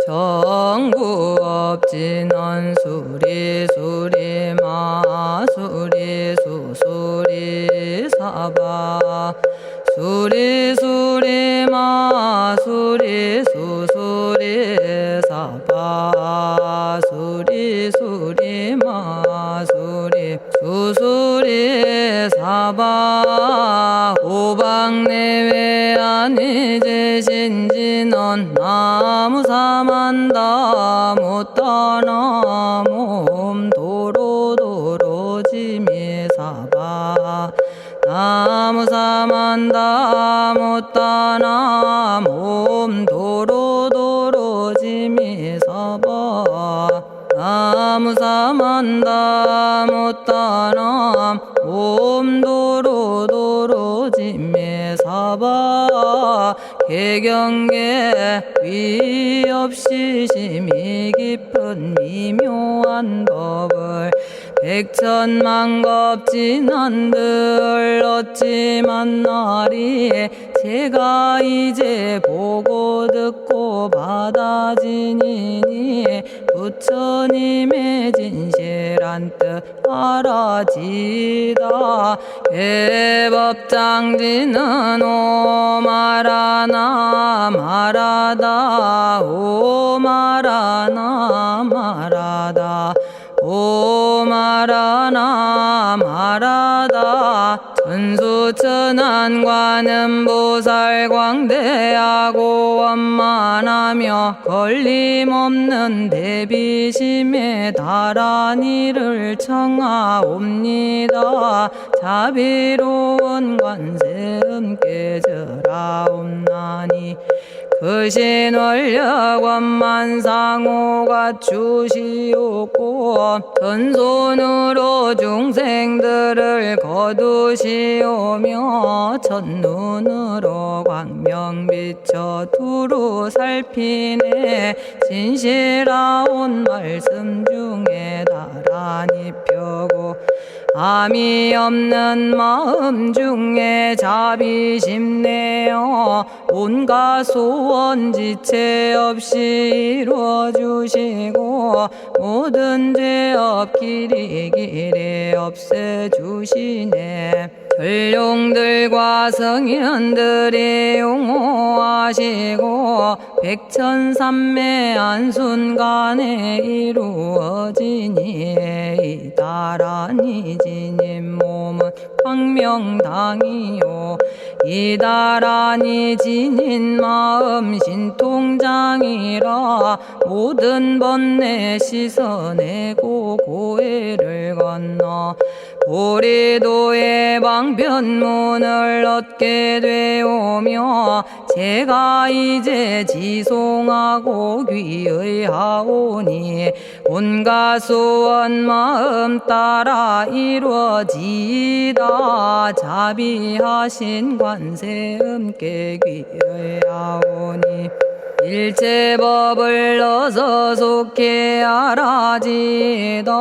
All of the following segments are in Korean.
정구업진원 수리수리 마수리 수수리 사바 수리수리 마수리 수수리 사바 수리수리 마수리 수수리 사바 오방내외 안이제신진원 나무사만다 못다나 몸 도로도로지미사바 나무사만다 못다나 몸 도로도로지미사바 나무사만다 못다나 몸 도로도로지미사바 개경계 위 없이 심히 깊은 미묘한 법을 백천만겁진한들 어찌 만나리 제가 이제 보고 듣고 받아지니니 부처님의 진실한 뜻 알아지다 대법장지는 오마라나 마라다 오마라나 마라다 오마라나 마라다 천수천안관음보살 광대하고 원만하며 걸림없는 대비심에 달한 이를 청하옵니다. 자비로운 관세음께 절하옵나니 그신원력 원만상호가 주시옵고 전손으로 중생들을 거두시오며 첫눈으로 광명비쳐 두루 살피네 진실하온 말씀 중에 나란히 펴고 암이 없는 마음 중에 자비심 내어 온갖 소원 지체 없이 이루어주시고 모든 죄업 길이 없애주시네. 전룡들과 성현들이 용호하시고 백천삼매 한순간에 이루어지니 이다라니 지님 몸은 광명당이요 이다라니 지닌 마음 신통장이라 모든 번뇌 씻어내고 고해를 건너 보리도의 방편문을 얻게 되오며 제가 이제 지송하고 귀의하오니 온갖 소원 마음 따라 이루어지다 자비하신 관세음께 귀의하오니 일체법을 어서 속히 알아지다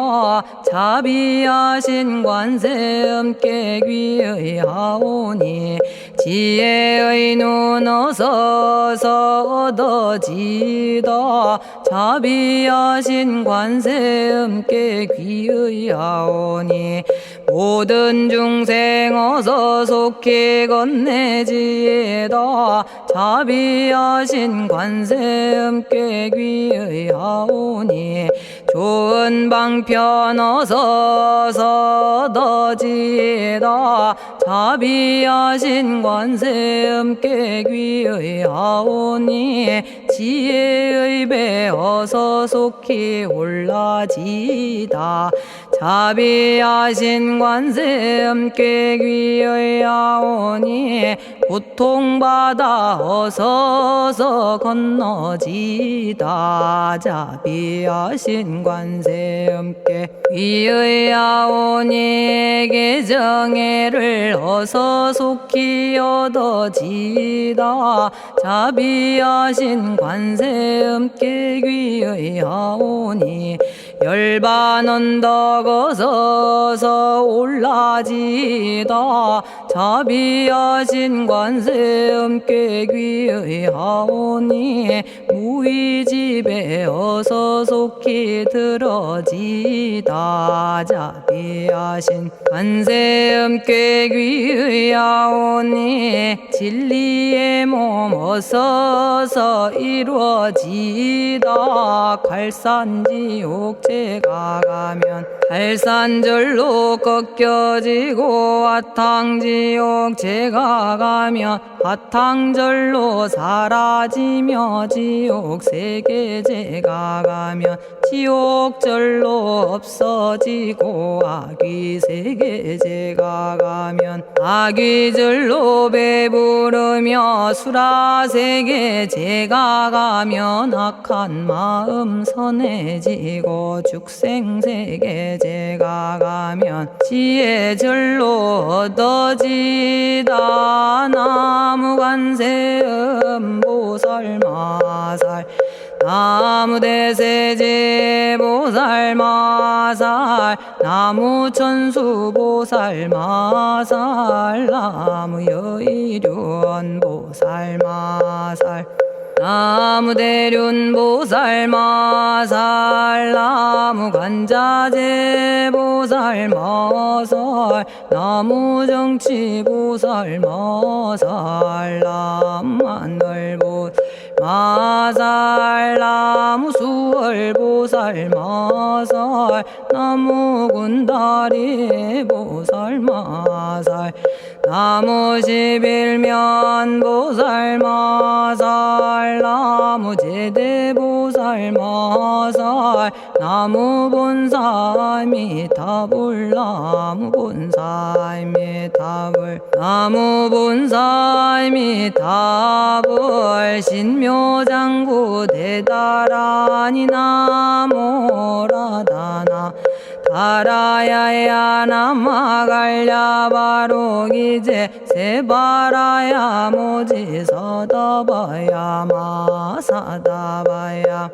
자비하신 관세음께 귀의하오니 지혜의 눈 어서 얻어지다 자비하신 관세음께 귀의하오니 모든 중생 어서 속히 건네지다 자비하신 관세음께 귀의하오니 좋은 방편 어서 얻어지다 자비하신 관세음께 귀의하오니 지혜의 배 어서 속히 올라지다 자비하신 관세음께 귀의하오니 고통받아 어서서 건너지다 자비하신 관세음께 귀의하오니 개정애를 어서 속히 얻어지다 자비하신 관세음께 귀의하오니 열반 언덕 어서서 올라지다 자비하신 관세음께 귀의하오니 무의집에 어서 속히 들어지다 자비하신 관세음께 귀의하오니 진리의 몸 어서서 이루어지다 갈산지옥제가 가면 갈산절로 꺾여지고 화탕지옥제가 가면 화탕절로 사라지며 지옥세계제가 가면 지옥절로 없어지고 아귀세계제가 가면 아귀절로 배부르며 수라세계제가 가면 악한 마음 선해지고 죽생세계제가 가면 지혜절로 얻어지다 나무관세음 보살마살 나무대세제 보살마살 나무천수 보살마살 나무여의륜 보살마살 나무대륜 보살마살 나무관자재 보살마살 나무정치 보살마살 나무하늘 보살마살 나무수월 보살마살 나무군다리 보살마살 나무십일면 보살마살 나무제대 보살마살 나무본사미타불 나무본사미타불 나무본사미타불 신묘장구 대다라니 나모라다나 다라야야 남아갈랴 바로기제 세바라야 모지서다바야 마사다바야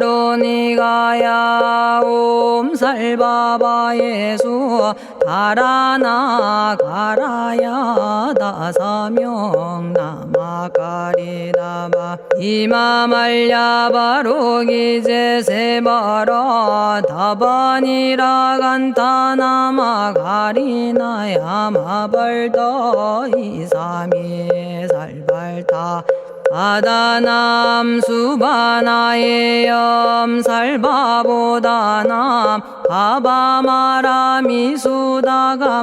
마가로니가야 옴살바바 예수 다라나 가라야 다사명 나마가리다바 이마말랴 바로기제 세바라 다바니라 간타나마 가리나야 마발더 이사미 살발타 바다남 수바나의 염살바보다남 바바마라미 수다감다냐타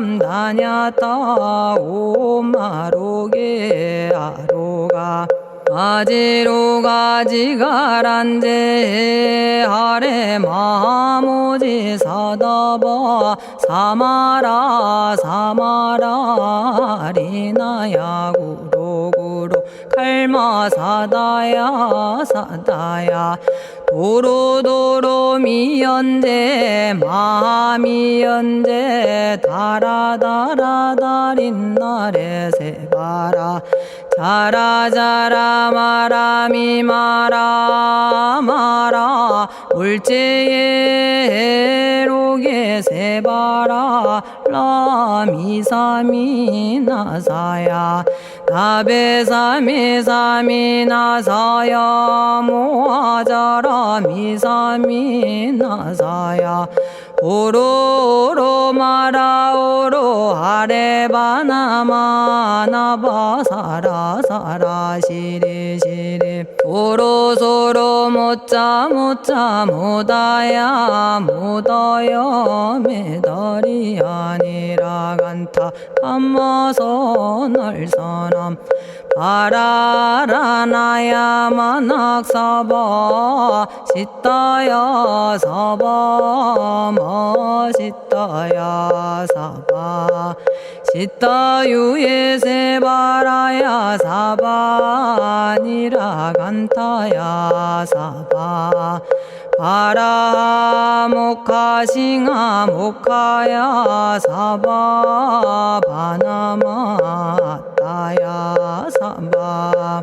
오마로게 아로가 아지로가 지가란제 하레 마모지 사다바 사마라 사마라 리나야 구로구로 칼마 사다야 사다야 도로도로 미연제 마미연제 다라다라다린나레 세바라 자라자라 마라미 마라 마라 울제에 로게 세바라 라미사미 나사야 나베사미사미 나사야 모아자라 미사미 나사야 오로오로 마라오로 아레바나마 나바사라 사라 시리시리 오로소로 못자 못자 못다야 못다야 메달이 아니라 간타 감마서 날선함 바라라나야 만학사바 시타야 사바 마시타야 사바 시타유예 세바라야 사바니라 간타야 사바 바라 모카싱아 모카야 사바 바나마 따야 사바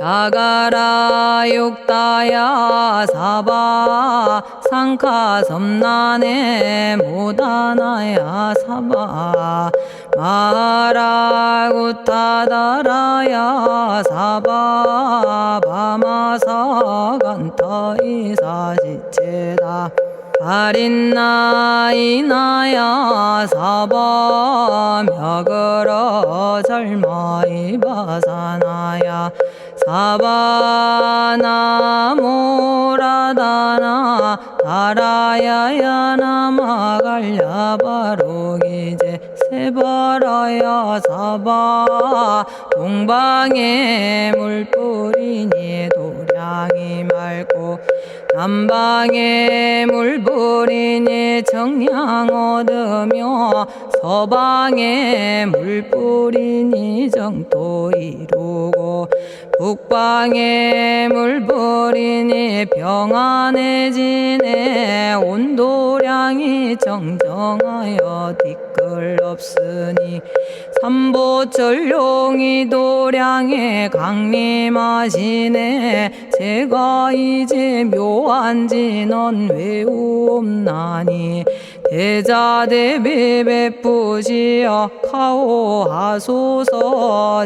자가라 육다야 사바 상카 섬난에 모다나야 사바 마라구타다라야 사바 바마사 간타 이사지체다 아린나이나야 사바 며그러 절마이바사나야 사바나모라다나 다라야야 나마갈야바로기제 세바라야 사바 동방에 물뿌리니 도량이 맑고 남방에 물뿌리니 정량 얻으며 서방에 물뿌리니 정토 이루고 북방에 물뿌리니 평안해지네 온도량이 정정하여 뒤끌 없으니 삼보철룡이 도량에 강림하시네 제가 이제 묘한지 넌 외우옵나니 대자대비 베푸시어 카오하소서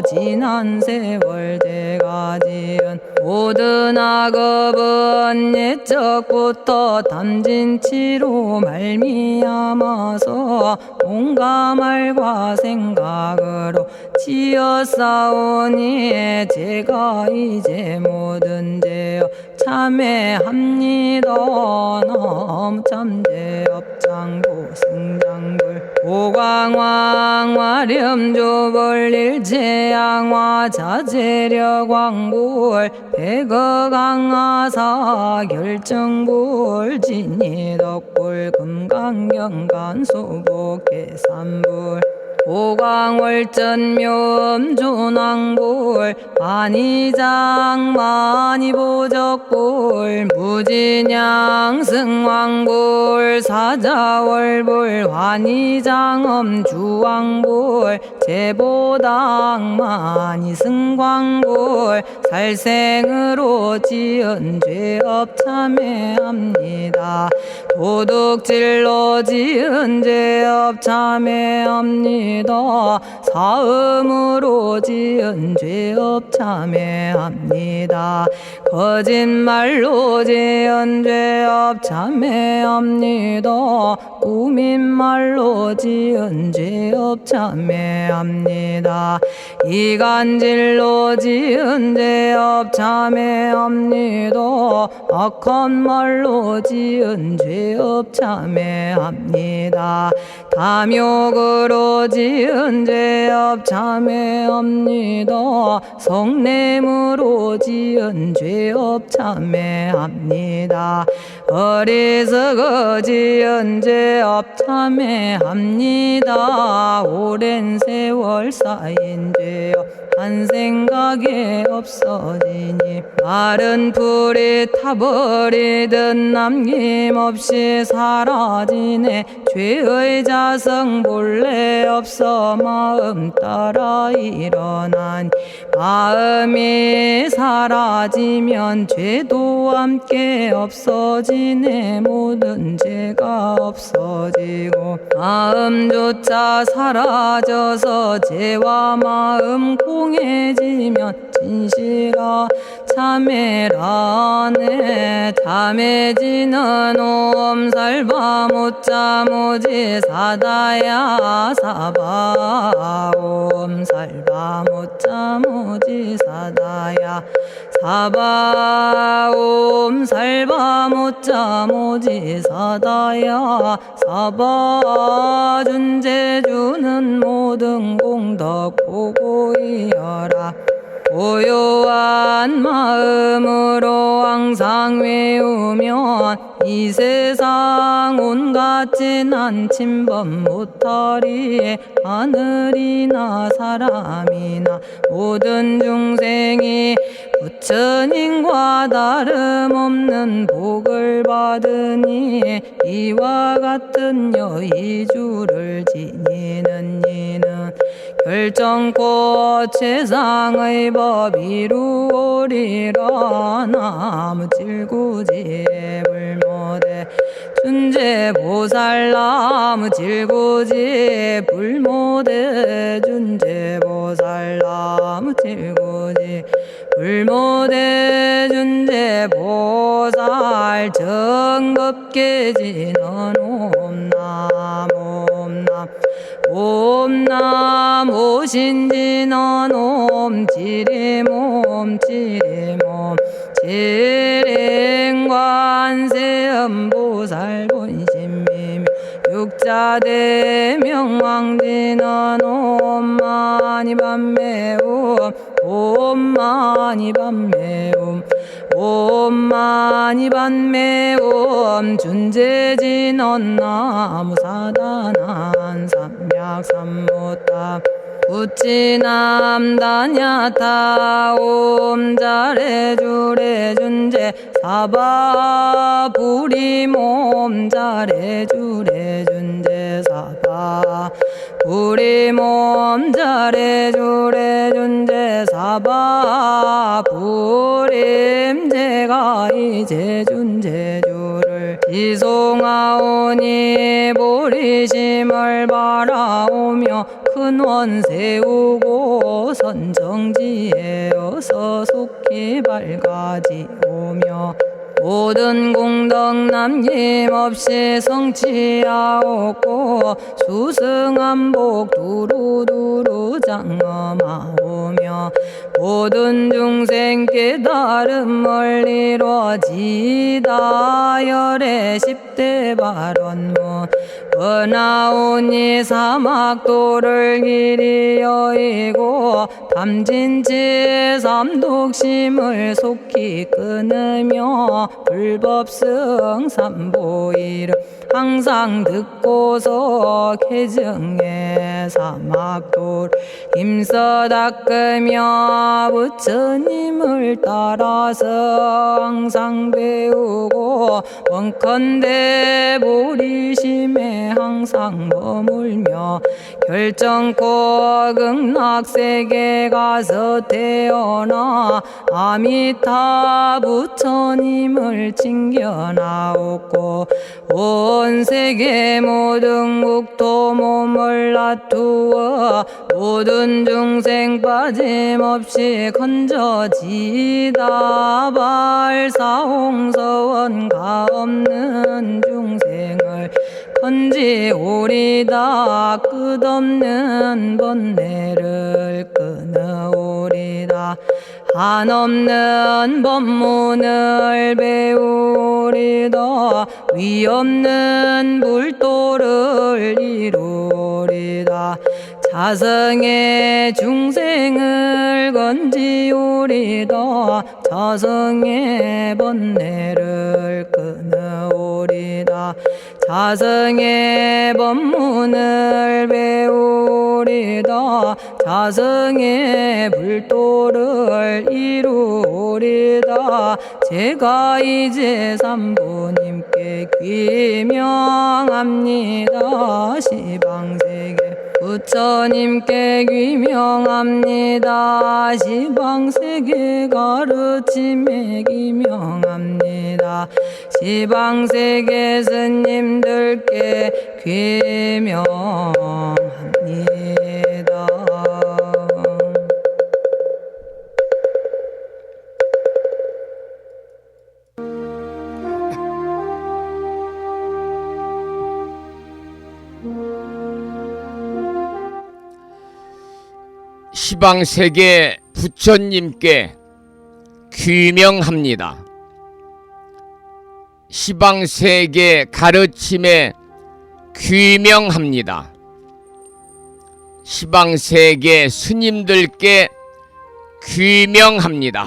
지난 세월 제가 지은 모든 악업은 옛적부터 탐진치로 말미암아서 온갖 말과 생각으로 지었사오니 제가 이제 모든 죄업 참회합니다. 넘참죄업장고 승장불 오광왕 화렴조벌 일체양화 자재력왕불 백어강하사 결정불 진이덕불 금강경간 소복계산불 오광월전묘음존왕불 만이장 만이보적불 무진양승왕불 사자월불 환희장엄주왕불 제보당 만이승광불 살생으로 지은 죄업 참회합니다. 도둑질로 지은 죄업 참회합니다. 사음으로 지은 죄업 참회합니다. 거짓말로 지은 죄업 참회합니다. 꾸민말로 지은 죄업 참회합니다. 이간질로 지은 죄업 참회합니다. 악한 말로 지은 죄업 참회합니다. 탐욕으로 지은 죄업 참회합니다. 성냄으로 지은 죄업 참회합니다. 어리석어 지은 죄업 참회합니다. 오랜 세월 쌓인 죄업 한 생각에 없어지니 마른 풀이 타버리듯 남김없이 사라지네. 죄의 자성 본래 없어 마음 따라 일어나니 마음이 사라지면 죄도 함께 없어지네. 모든 죄가 없어지고 마음조차 사라져서 죄와 마음 공해지면 진실아 참회라네. 참해지는 옴살바 못자 모지 사다야 사바 옴살바 못자 모지 사다야 사바 옴살바 못자 모지 사다야 사바 준재주는 모든 공덕 보고이여라. 고요한 마음으로 항상 외우면 이 세상 온갖 진한 침범 못하리. 하늘이나 사람이나 모든 중생이 부처님과 다름없는 복을 받으니 이와 같은 여의주를 지니는 이는 결정코 최상의 법 이루오리라. 나무질구지 불모대 준재보살. 나무질구지 불모대 준재보살. 나무질구지 불모대 준재보살. 정법계지는 옴남 옴남 옴남 오신지는 옴지리몸 지리몸 지랭관세음보살 본심미묘 육자대명왕지는 옴마니밤매옴 옴마니밤매옴 옴마니밤매옴 준재진언 나무사다난 삼약삼무타 우치남다냐타 옴자레주레 준재 사바 부리몸 자레주레 준재 사바 부리몸 자레주레 준재 사바 부림. 제가 이제 준재주를 지송하오니 보리심을 바라오며 큰원 세우고 선정지에 어서 속히 밝아지오며 모든 공덕 남김없이 성취하옵고 수승한복 두루두루 장엄하오며 모든 중생 깨달음을 이루어지다. 열의 10대 발언문 은하오니 사막도를 길이 여의고 탐진치 삼독심을 속히 끊으며 불법승 삼보이를 항상 듣고서 개정의 사막도를 힘써 닦으며 부처님을 따라서 항상 배우고 원컨대 보리심에 항상 머물며 결정코 극락세계 가서 태어나 아미타 부처님을 챙겨나오고 온 세계 모든 국토 몸을 놔두어 모든 중생 빠짐없이 건져지다. 발사홍서원가 없는 중생을 건지오리다. 끝없는 번뇌를 끊어오리다. 한없는 법문을 배우리다. 위없는 불도를 이루리다. 자성의 중생을 건지오리다. 자성의 번뇌를 끊어오리다. 자성의 법문을 배우리다. 자성의 불도를 이루리다. 제가 이제 삼부님께 귀명합니다. 시방세계 부처님께 귀명합니다. 시방세계 가르침에 귀명합니다. 시방세계 스님들께 귀명합니다. 시방세계 부처님께 귀명합니다. 시방세계 가르침에 귀명합니다. 시방세계 스님들께 귀명합니다.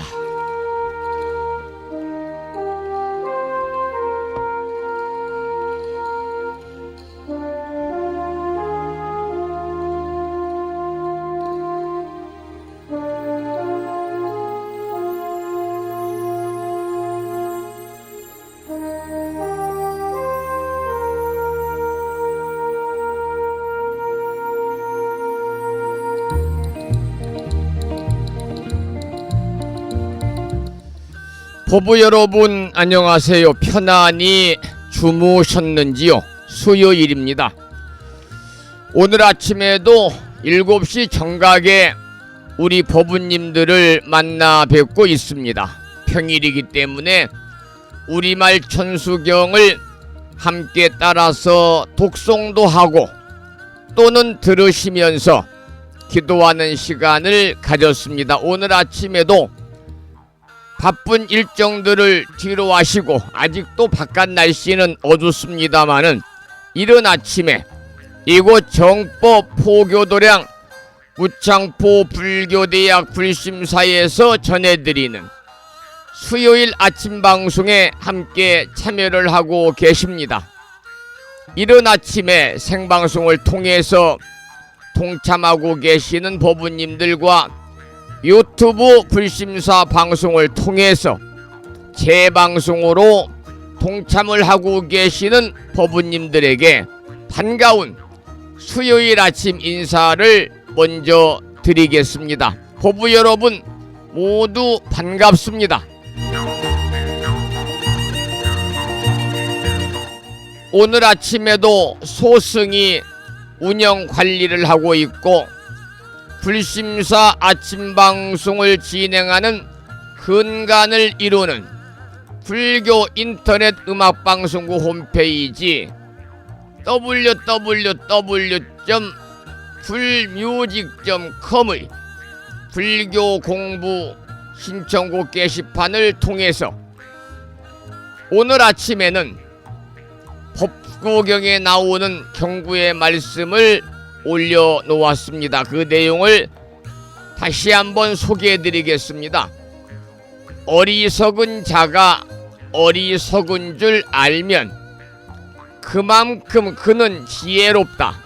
보부 여러분 안녕하세요. 편안히 주무셨는지요? 수요일입니다. 오늘 아침에도 7시 정각에 우리 법부님들을 만나 뵙고 있습니다. 평일이기 때문에 우리말 천수경을 함께 따라서 독송도 하고 또는 들으시면서 기도하는 시간을 가졌습니다. 오늘 아침에도 바쁜 일정들을 뒤로 하시고 아직도 바깥 날씨는 어둡습니다마는 이른 아침에 이곳 정법 포교도량 무창포 불교대학 불심사에서 전해드리는 수요일 아침 방송에 함께 참여를 하고 계십니다. 이른 아침에 생방송을 통해서 동참하고 계시는 법부님들과 유튜브 불심사 방송을 통해서 재방송으로 동참을 하고 계시는 법부님들에게 반가운 수요일 아침 인사를 먼저 드리겠습니다. 법부 여러분 모두 반갑습니다. 오늘 아침에도 소승이 운영 관리를 하고 있고 불심사 아침 방송을 진행하는 근간을 이루는 불교 인터넷 음악방송국 홈페이지 www.불뮤직.com의 불교 공부 신청곡 게시판을 통해서 오늘 아침에는 법구경에 나오는 경구의 말씀을 올려놓았습니다. 그 내용을 다시 한번 소개해드리겠습니다. 어리석은 자가 어리석은 줄 알면 그만큼 그는 지혜롭다.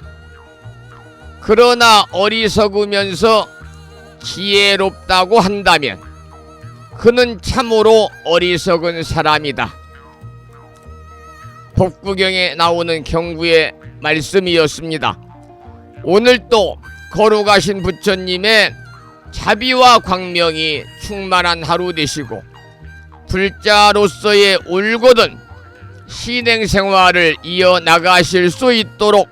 그러나 어리석으면서 지혜롭다고 한다면 그는 참으로 어리석은 사람이다. 법구경에 나오는 경구의 말씀이었습니다. 오늘 또 거룩하신 부처님의 자비와 광명이 충만한 하루 되시고 불자로서의 올곧은 신행생활을 이어나가실 수 있도록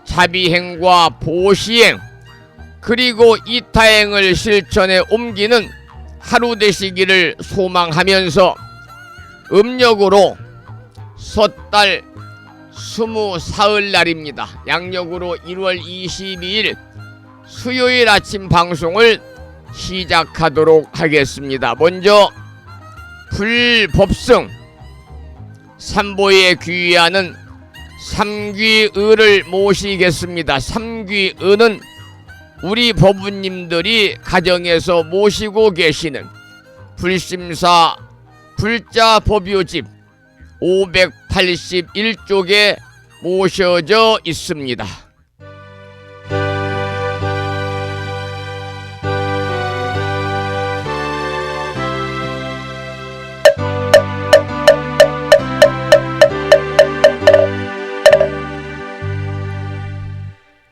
자비행과 보시행 그리고 이타행을 실천에 옮기는 하루 되시기를 소망하면서 음력으로 섣달 24일날입니다. 양력으로 1월 22일 수요일 아침 방송을 시작하도록 하겠습니다. 먼저 불법승 삼보에 귀의하는 삼귀의를 모시겠습니다. 삼귀의는 우리 법부님들이 가정에서 모시고 계시는 불심사 불자법요집 581쪽에 모셔져 있습니다.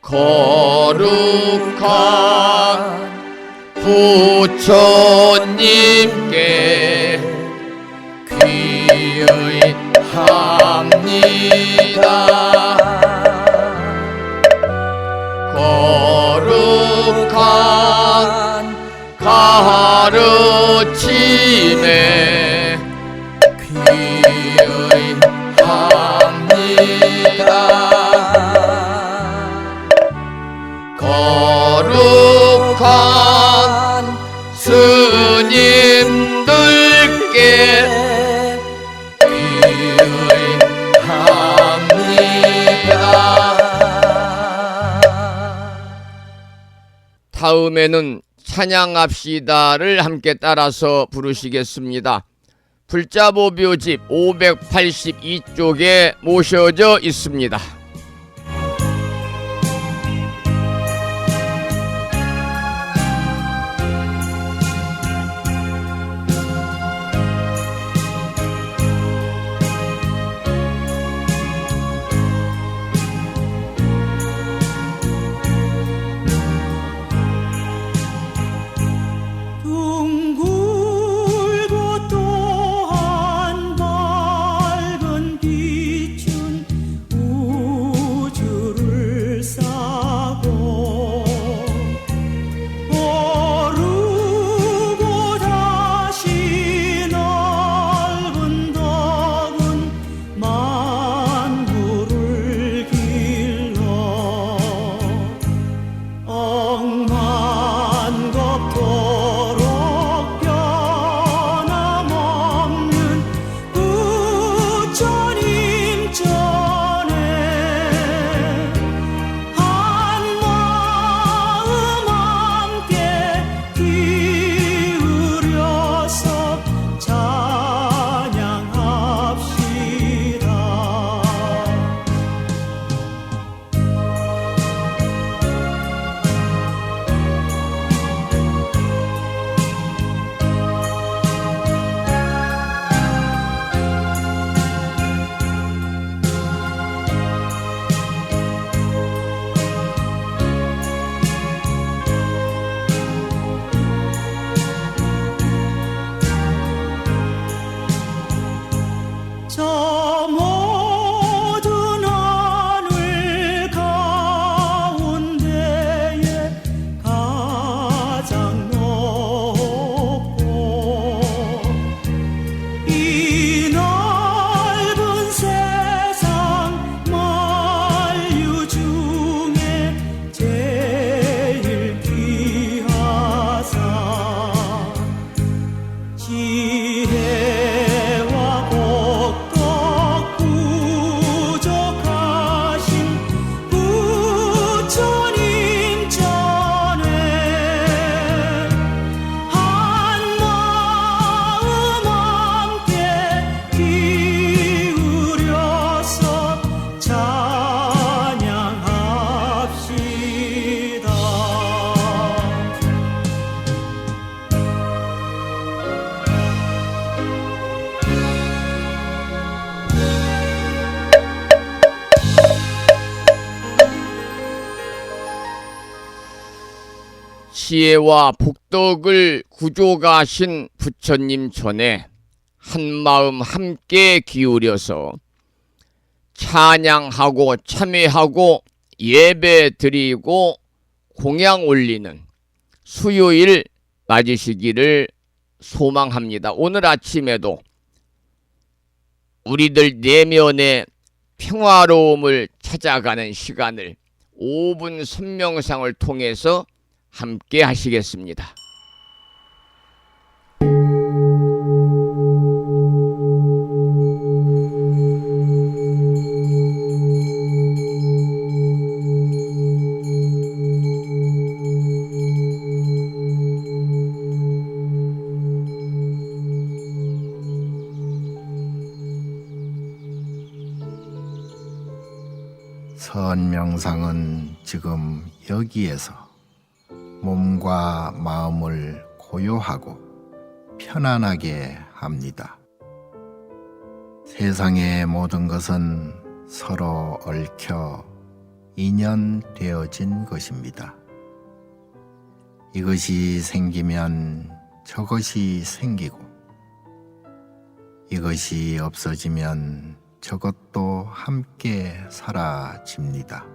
거룩한 부처님께 합니다. 거룩한 가르침에 귀의합니다. 거룩한 스님들께 다음에는 찬양합시다를 함께 따라서 부르시겠습니다. 불자법요집 582쪽에 모셔져 있습니다. 둥글고 또 지혜와 복덕을 구조가신 부처님 전에 한마음 함께 기울여서 찬양하고 참회하고 예배 드리고 공양 올리는 수요일 맞으시기를 소망합니다. 오늘 아침에도 우리들 내면의 평화로움을 찾아가는 시간을 5분 선명상을 통해서 함께 하시겠습니다. 선명상은 지금 여기에서 몸과 마음을 고요하고 편안하게 합니다. 세상의 모든 것은 서로 얽혀 인연되어진 것입니다. 이것이 생기면 저것이 생기고, 이것이 없어지면 저것도 함께 사라집니다.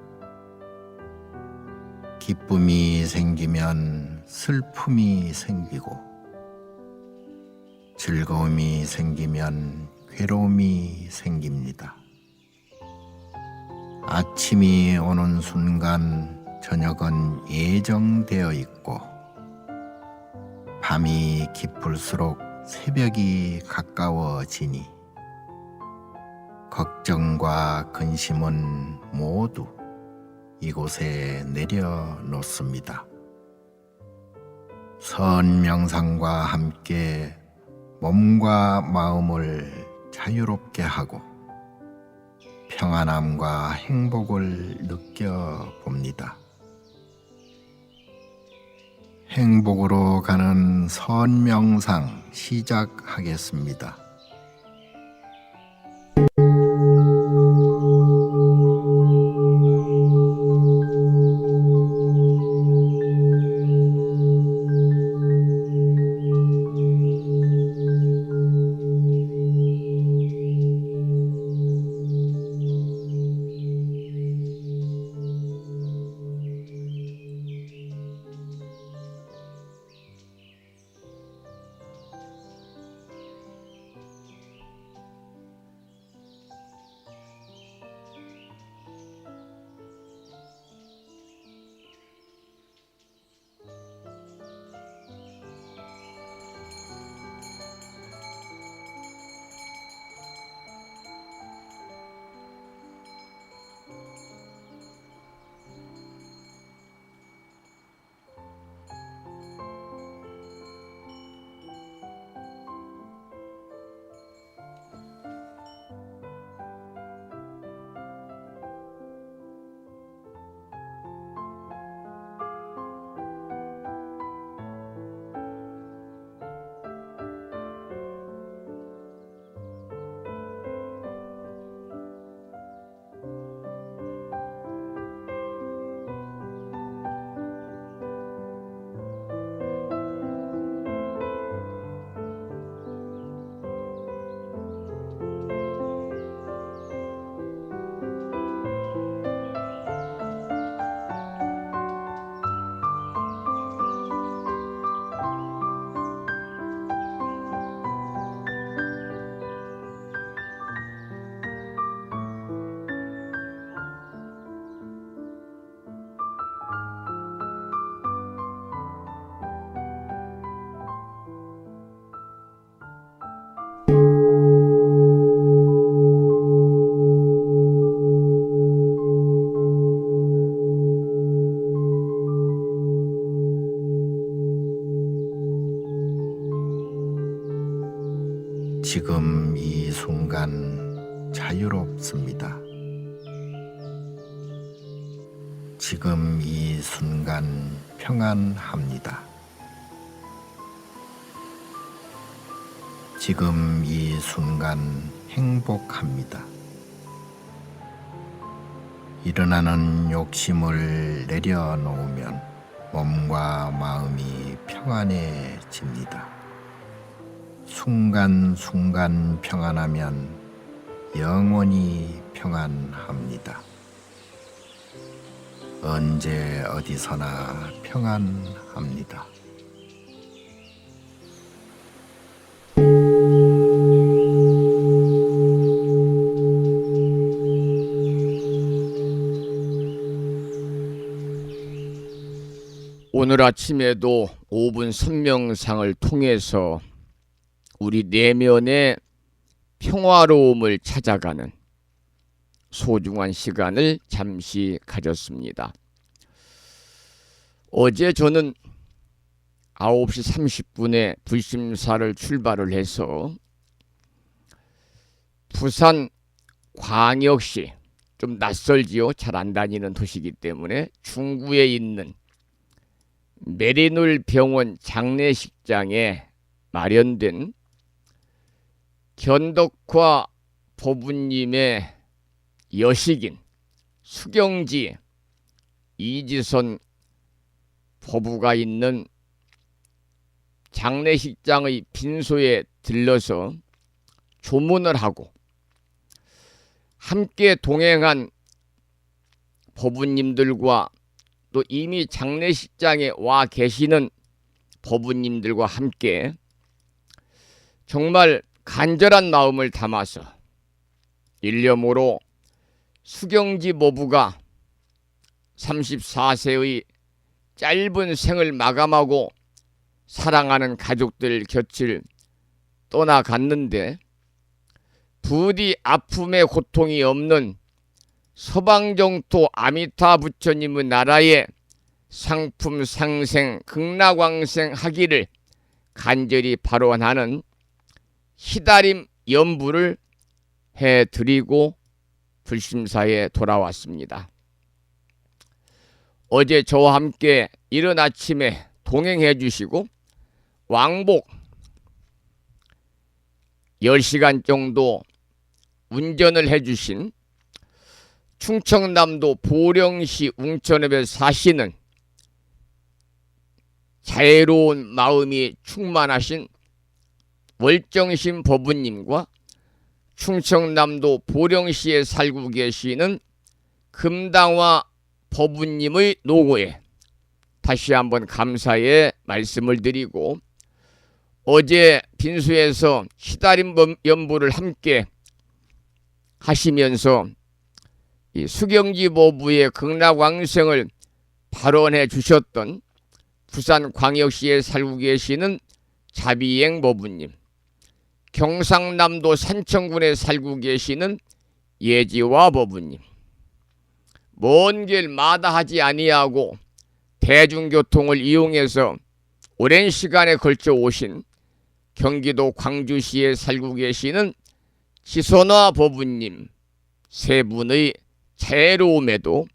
기쁨이 생기면 슬픔이 생기고, 즐거움이 생기면 괴로움이 생깁니다. 아침이 오는 순간 저녁은 예정되어 있고, 밤이 깊을수록 새벽이 가까워지니 걱정과 근심은 모두 이곳에 내려놓습니다. 선명상과 함께 몸과 마음을 자유롭게 하고 평안함과 행복을 느껴봅니다. 행복으로 가는 선명상 시작하겠습니다. 지금 이 순간 자유롭습니다. 지금 이 순간 평안합니다. 지금 이 순간 행복합니다. 일어나는 욕심을 내려놓으면 몸과 마음이 평안해집니다. 순간순간 평안하면 영원히 평안합니다. 언제 어디서나 평안합니다. 오늘 아침에도 5분 선명상을 통해서 우리 내면의 평화로움을 찾아가는 소중한 시간을 잠시 가졌습니다. 어제 저는 9시 30분에 불심사를 출발을 해서 부산 광역시, 좀 낯설지요. 잘 안 다니는 도시이기 때문에 중구에 있는 메리놀 병원 장례식장에 마련된 견덕화 법우님의 여식인 수경지 이지선 법우가 있는 장례식장의 빈소에 들러서 조문을 하고 함께 동행한 법우님들과 또 이미 장례식장에 와 계시는 법우님들과 함께 정말 간절한 마음을 담아서 일념으로 수경지 모부가 34세의 짧은 생을 마감하고 사랑하는 가족들 곁을 떠나갔는데 부디 아픔의 고통이 없는 서방정토 아미타 부처님의 나라에 상품 상생 극락왕생 하기를 간절히 발언하는 시다림 연부를 해드리고 불심사에 돌아왔습니다. 어제 저와 함께 이른 아침에 동행해 주시고 왕복 10시간 정도 운전을 해 주신 충청남도 보령시 웅천읍에 사시는 자애로운 마음이 충만하신 월정신 법우님과 충청남도 보령시에 살고 계시는 금당화 법우님의 노고에 다시 한번 감사의 말씀을 드리고 어제 빈소에서 시다림 연부를 함께 하시면서 이 수경지 모부의 극락왕생을 발언해 주셨던 부산광역시에 살고 계시는 자비행 모부님, 경상남도 산청군에 살고 계시는 예지화 모부님, 먼 길 마다하지 아니하고 대중교통을 이용해서 오랜 시간에 걸쳐 오신 경기도 광주시에 살고 계시는 지선화 모부님 세 분의 자애로움에도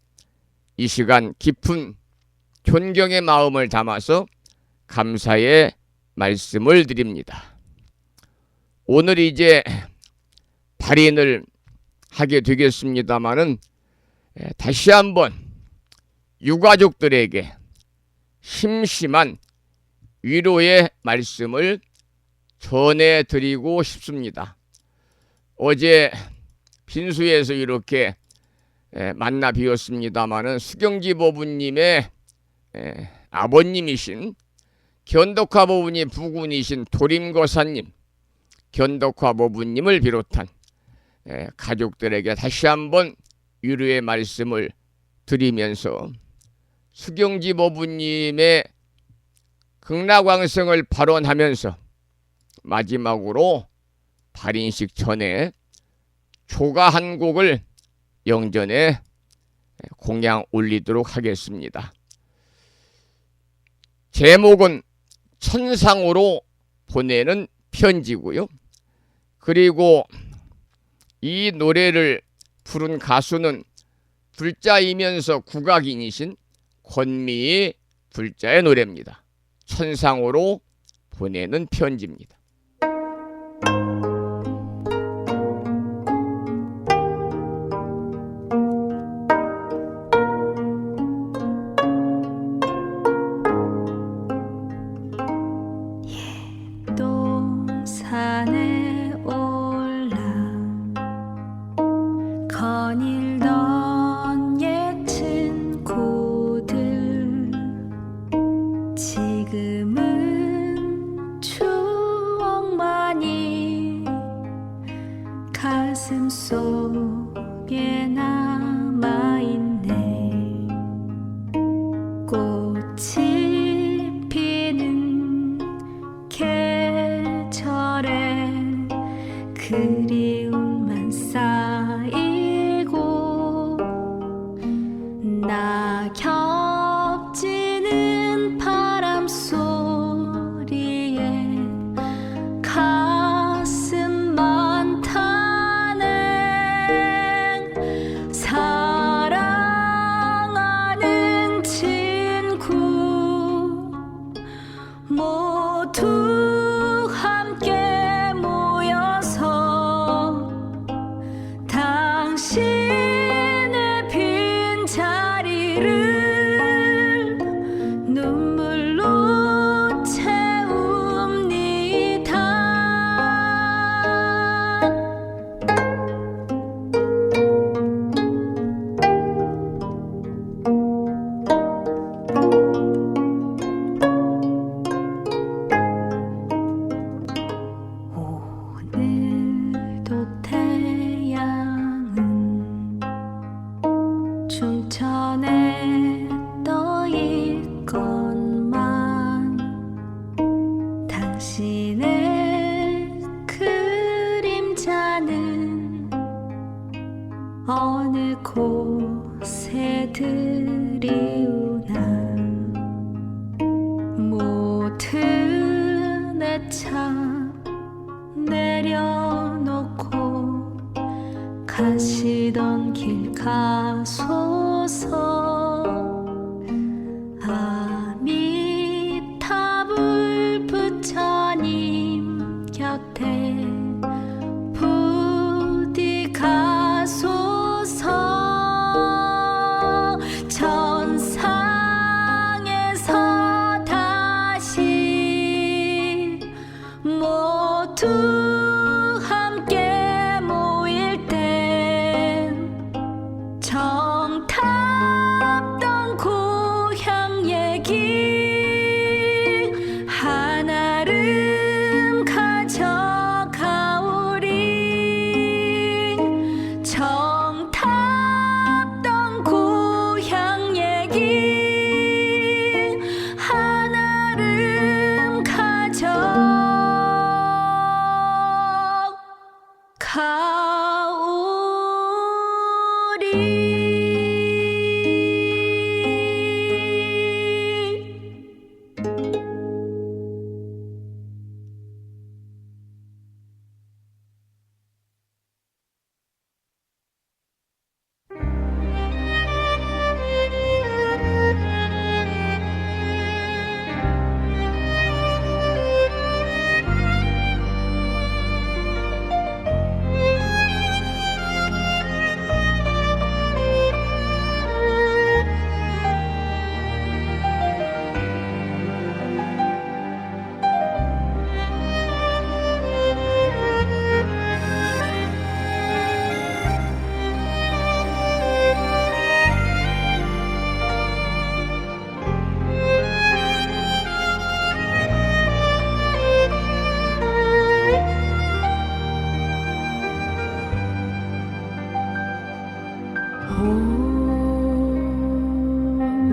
이 시간 깊은 존경의 마음을 담아서 감사의 말씀을 드립니다. 오늘 이제 발인을 하게 되겠습니다마는 다시 한번 유가족들에게 심심한 위로의 말씀을 전해드리고 싶습니다. 어제 빈수에서 이렇게 만나 뵈었습니다마는 수경지 모부님의 아버님이신 견덕화 모부님 부군이신 도림거사님, 견덕화 모부님을 비롯한 가족들에게 다시 한번 위로의 말씀을 드리면서 수경지 모부님의 극락왕생을 발언하면서 마지막으로 발인식 전에 조가 한 곡을 영전에 공양 올리도록 하겠습니다. 제목은 천상으로 보내는 편지고요. 그리고 이 노래를 부른 가수는 불자이면서 국악인이신 권미의 불자의 노래입니다. 천상으로 보내는 편지입니다. 살던 옛 친구들 지금은 추억만이 가슴 속에 남아있네. 꽃이 피는 계절에 그리움만 쌓이고 낙엽 지는 바람 소리에 가슴만 타네. 사랑하는 친구 모두 함께 모여서 당신의 빈 자리를 눈물로 채웁니다. 오늘도 태양은 춘천에 떠 있건만 당신의 그림자는 어느 곳에 드리우나. 모든 애참 내려놓고 가시던 길 가소서. 아미타불 부처님 곁에 부디 가소서. 천상에서 다시 모두 함께 모일 땐 정탔던 고향 얘기 하나름 가져가오리. 정탔던 고향 얘기 하나름 가오리.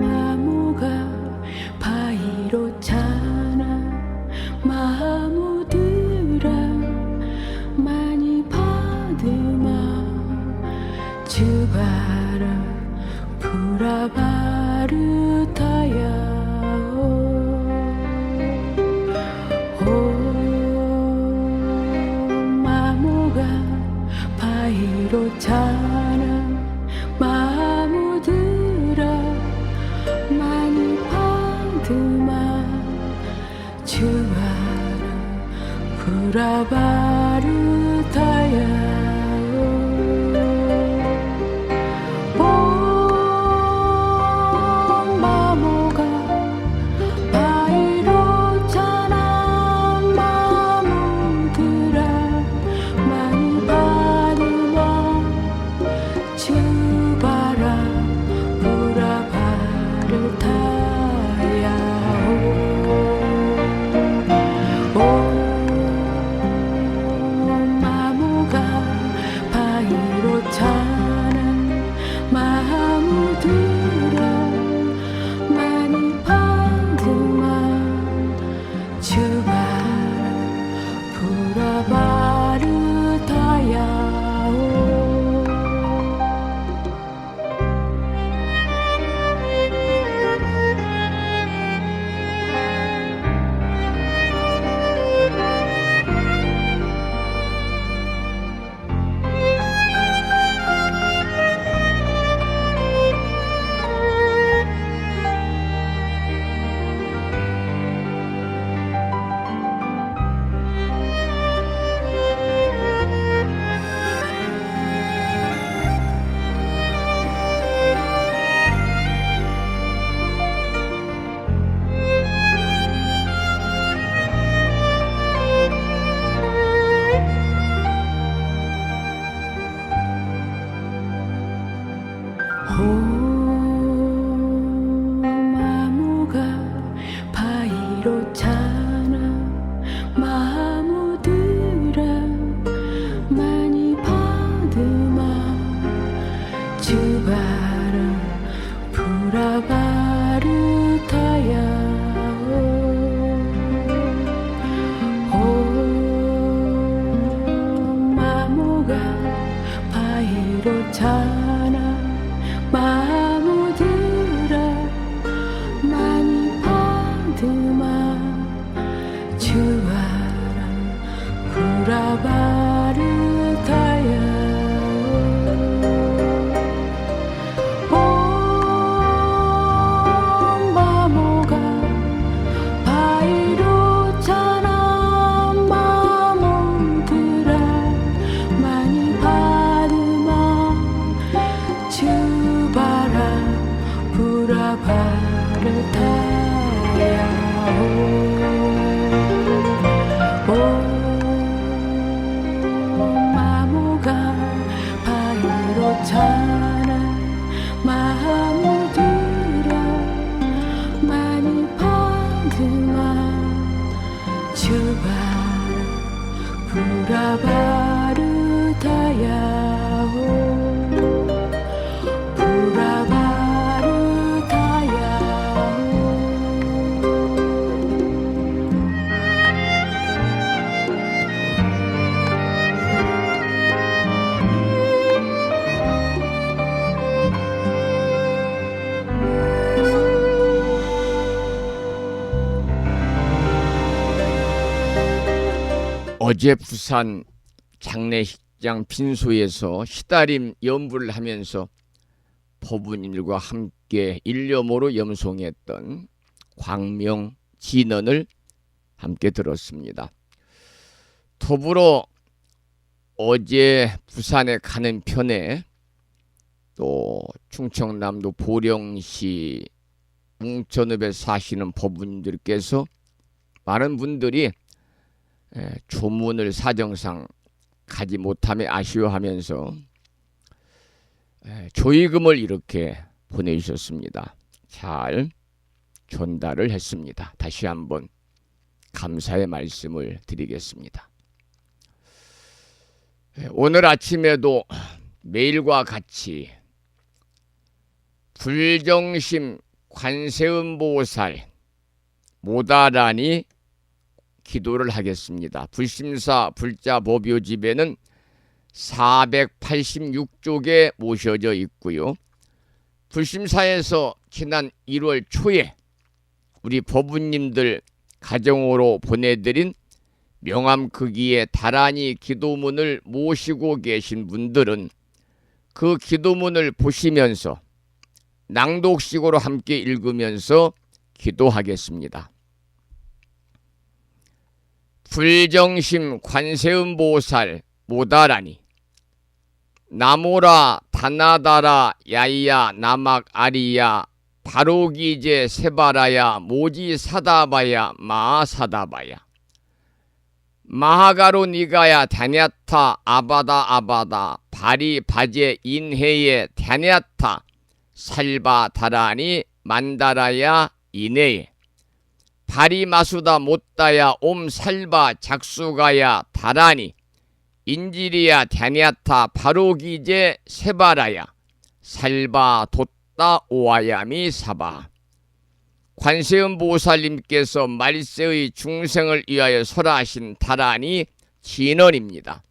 나무가 바위로 자라 마무들아 많이 받으마 주바라 부라바르타야. 마무가 바위로 자라 마무들아 많이 받으마 주와라 부라바르타야. 마모가 바위로 자라 마무들아 많이 받으마 주 마무가 바위로 차나 마무들아 많이 받으마 주바라 부라바르타야 마무가 바위로 차나 마무들아 많이 받으마 주와라 부라바르타야 마무가 바위로 차나 마무들아 많이 받으마 주바라 부라바르타야 마무가 바위로 차나 마무들아 많이 받으마 주바라 부라바르타야 어제 부산 장례식장 빈소에서 시다림 연부를 하면서 법운일과 함께 일념으로 염송했던 광명 진언을 함께 들었습니다. 더불어 어제 부산에 가는 편에 또 충청남도 보령시 웅천읍에 사시는 법운들께서 많은 분들이 조문을 사정상 가지 못함에 아쉬워하면서 조의금을 이렇게 보내주셨습니다. 잘 전달을 했습니다. 다시 한번 감사의 말씀을 드리겠습니다. 오늘 아침에도 매일과 같이 불정심 관세음보살 모다라니 기도를 하겠습니다. 불심사 불자법요집에는 486쪽에 모셔져 있고요. 불심사에서 지난 1월 초에 우리 법우님들 가정으로 보내드린 명암크기의 다란이 기도문을 모시고 계신 분들은 그 기도문을 보시면서 낭독식으로 함께 읽으면서 기도하겠습니다. 불정심 관세음보살 모다라니 나모라 다나다라 야이야 나막 아리야 바로기제 세바라야 모지 사다바야 마사다바야 마하가로 니가야 다냐타 아바다 아바다 바리 바제 인해에 다냐타 살바 다라니 만다라야 이내에 바리 마수다 못다야 옴 살바 작수가야 다라니 인지리야 다냐타 바로기제 세바라야 살바 돛다 오아야미 사바. 관세음보살님께서 말세의 중생을 위하여 설하신 다란이 진언입니다.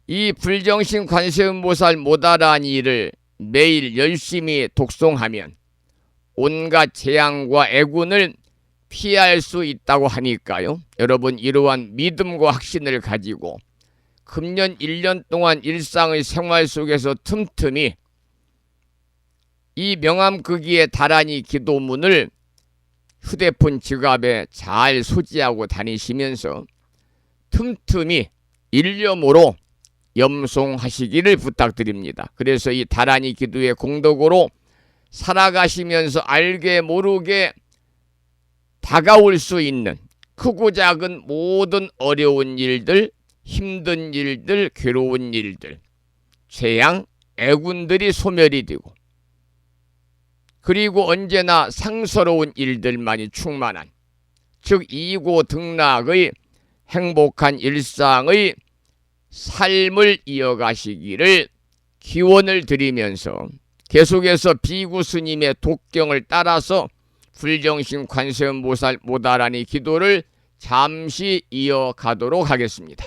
이 불정신 관세음보살 모다라니를 매일 열심히 독송하면 온갖 재앙과 애군을 피할 수 있다고 하니까요. 여러분 이러한 믿음과 확신을 가지고 금년 1년 동안 일상의 생활 속에서 틈틈이 이 명암극기의 다란이 기도문을 휴대폰 지갑에 잘 소지하고 다니시면서 틈틈이 일념으로 염송하시기를 부탁드립니다. 그래서 이 다란이 기도의 공덕으로 살아가시면서 알게 모르게 다가올 수 있는 크고 작은 모든 어려운 일들, 힘든 일들, 괴로운 일들, 재앙, 애군들이 소멸이 되고 그리고 언제나 상서로운 일들만이 충만한, 즉 이고등락의 행복한 일상의 삶을 이어가시기를 기원을 드리면서 계속해서 비구 스님의 독경을 따라서 불정신 관세음보살 모다라니 기도를 잠시 이어가도록 하겠습니다.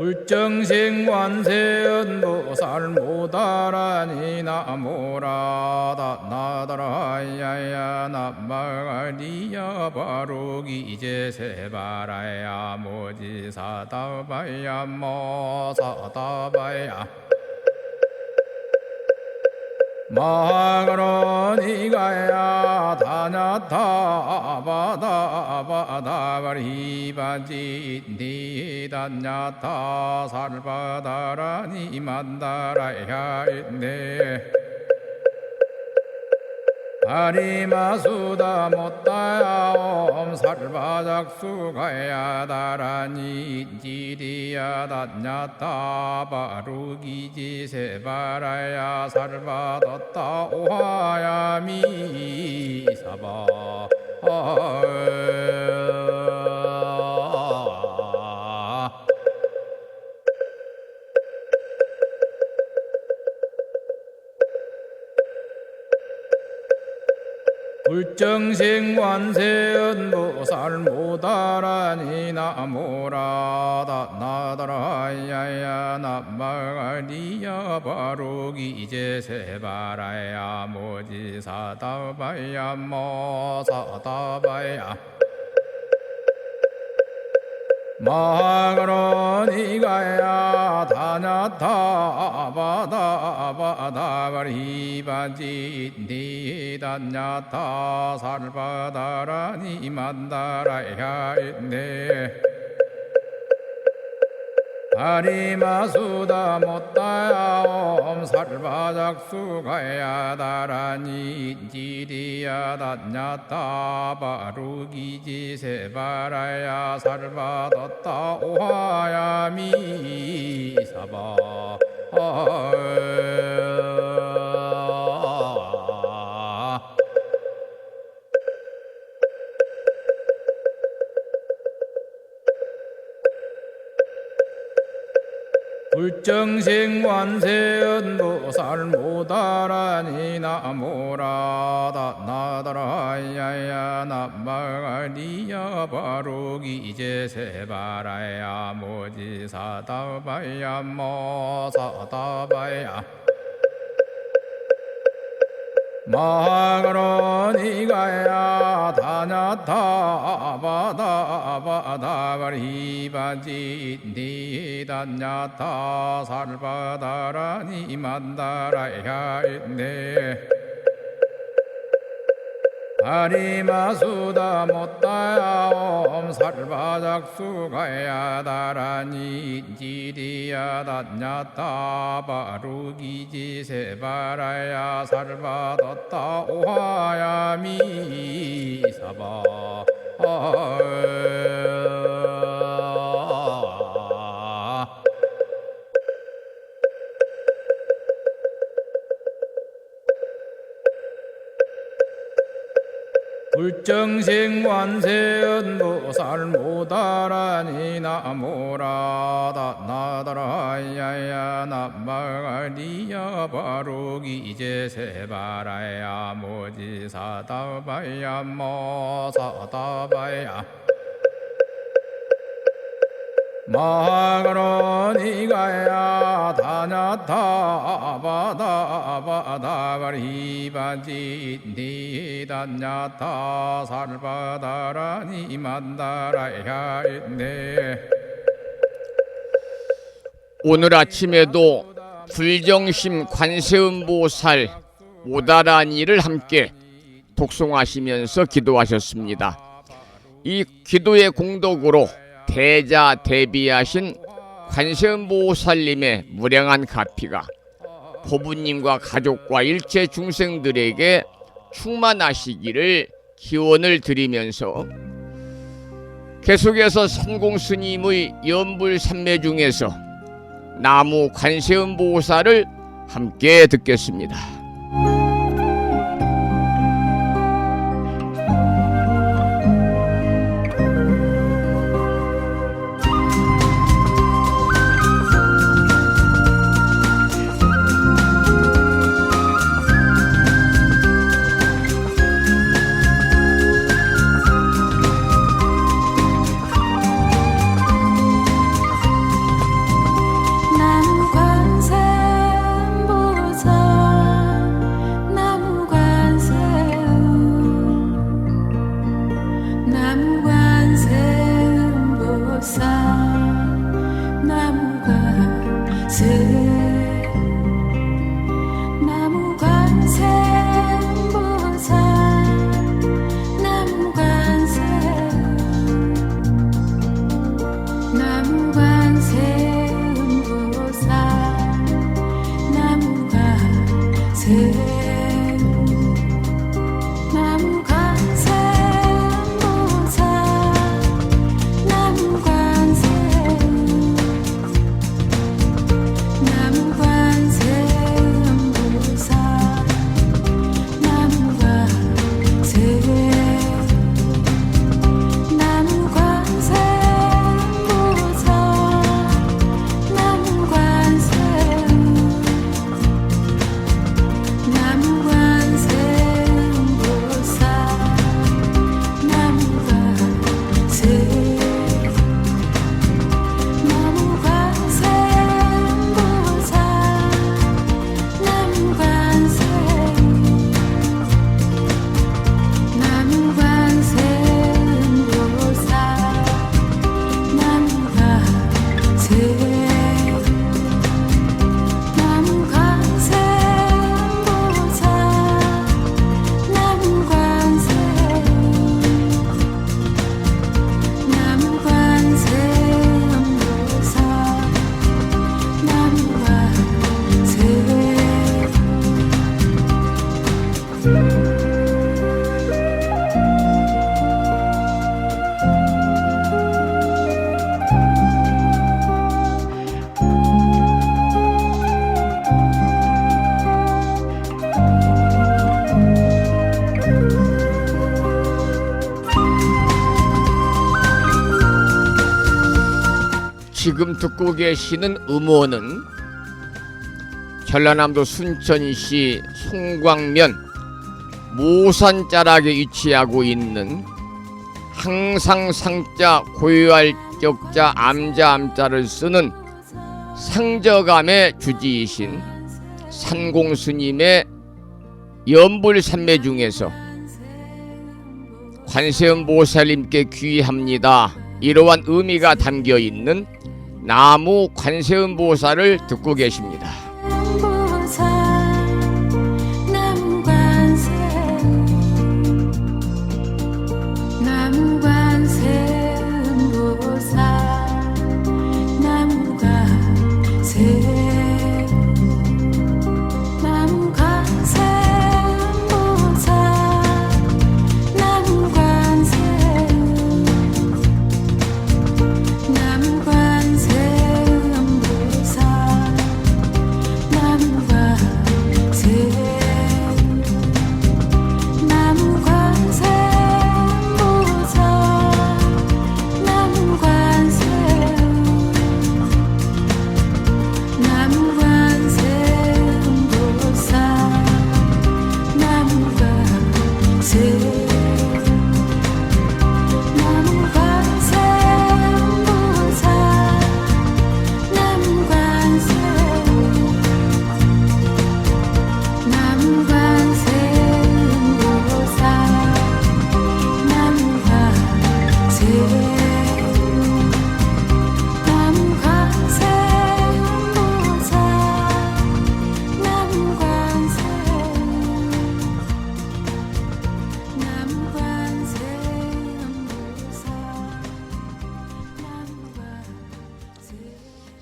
불정신 관세음보살 모다라니 나모라다 나다라야야 나마리야 바로기 제세바라야 모지사다바야 모사다바야 마가로니가야 다냐타바다바다바리바지 니다냐타 살바다라니 만다라야 있네 아리마수다 못다야 옴 살바작수가야 다라니 지리야 다냐타 바루기지 세바라야 살바뒀다 오하야미 사바 불정신 관세음보살 모다라니 나모라다 나다라야야 나마리야 바로기 제세바라야 모지사다바야 모사다바야 마가로니가야 다냐타바다바다바리바지 니다냐타 살바다라니 만다라야 있네 아리마수다 못다야 옴 살바작수가야 다라니 지리야 다냐타 바루기지 세바라야 살바뒀다 오하야미 사바 불정신 관세음보살 모다라니 나모라다 나다라야야 나마리야 바로기 제세바라야 모지사다바야 모사다바야 마가로니가야 다냐타바다바다바리바지 니다냐타 살바다라니 만다라야 있네 아리마수다 못다야 옴 살바작수가야 다라니 지리야 다냐타 바루기지 세바라야 살바뒀다 오하야미 사바 불정신 관세음보살 모다라니 나모라다 나다라야야 나마리야 바로기 제세바라야 모지사다바야 모사다바야 마가로니가야 다냐타바다바다바리바지 니다냐타 살바다라니 만다라야 있네 오늘 아침에도 불정심 관세음보살 모다라니를 함께 독송하시면서 기도하셨습니다. 이 기도의 공덕으로 대자 대비하신 관세음보살님의 무량한 가피가 보부님과 가족과 일체 중생들에게 충만하시기를 기원을 드리면서 계속해서 삼공스님의 연불 삼매 중에서 나무 관세음보살을 함께 듣겠습니다. 지금 듣고 계시는 음원은 전라남도 순천시 송광면 모산자락에 위치하고 있는 항상 상자 고유할 적자 암자 암자를 쓰는 상저감의 주지이신 산공스님의 연불산매 중에서 관세음보살님께 귀합니다, 이러한 의미가 담겨있는 나무 관세음보살을 듣고 계십니다.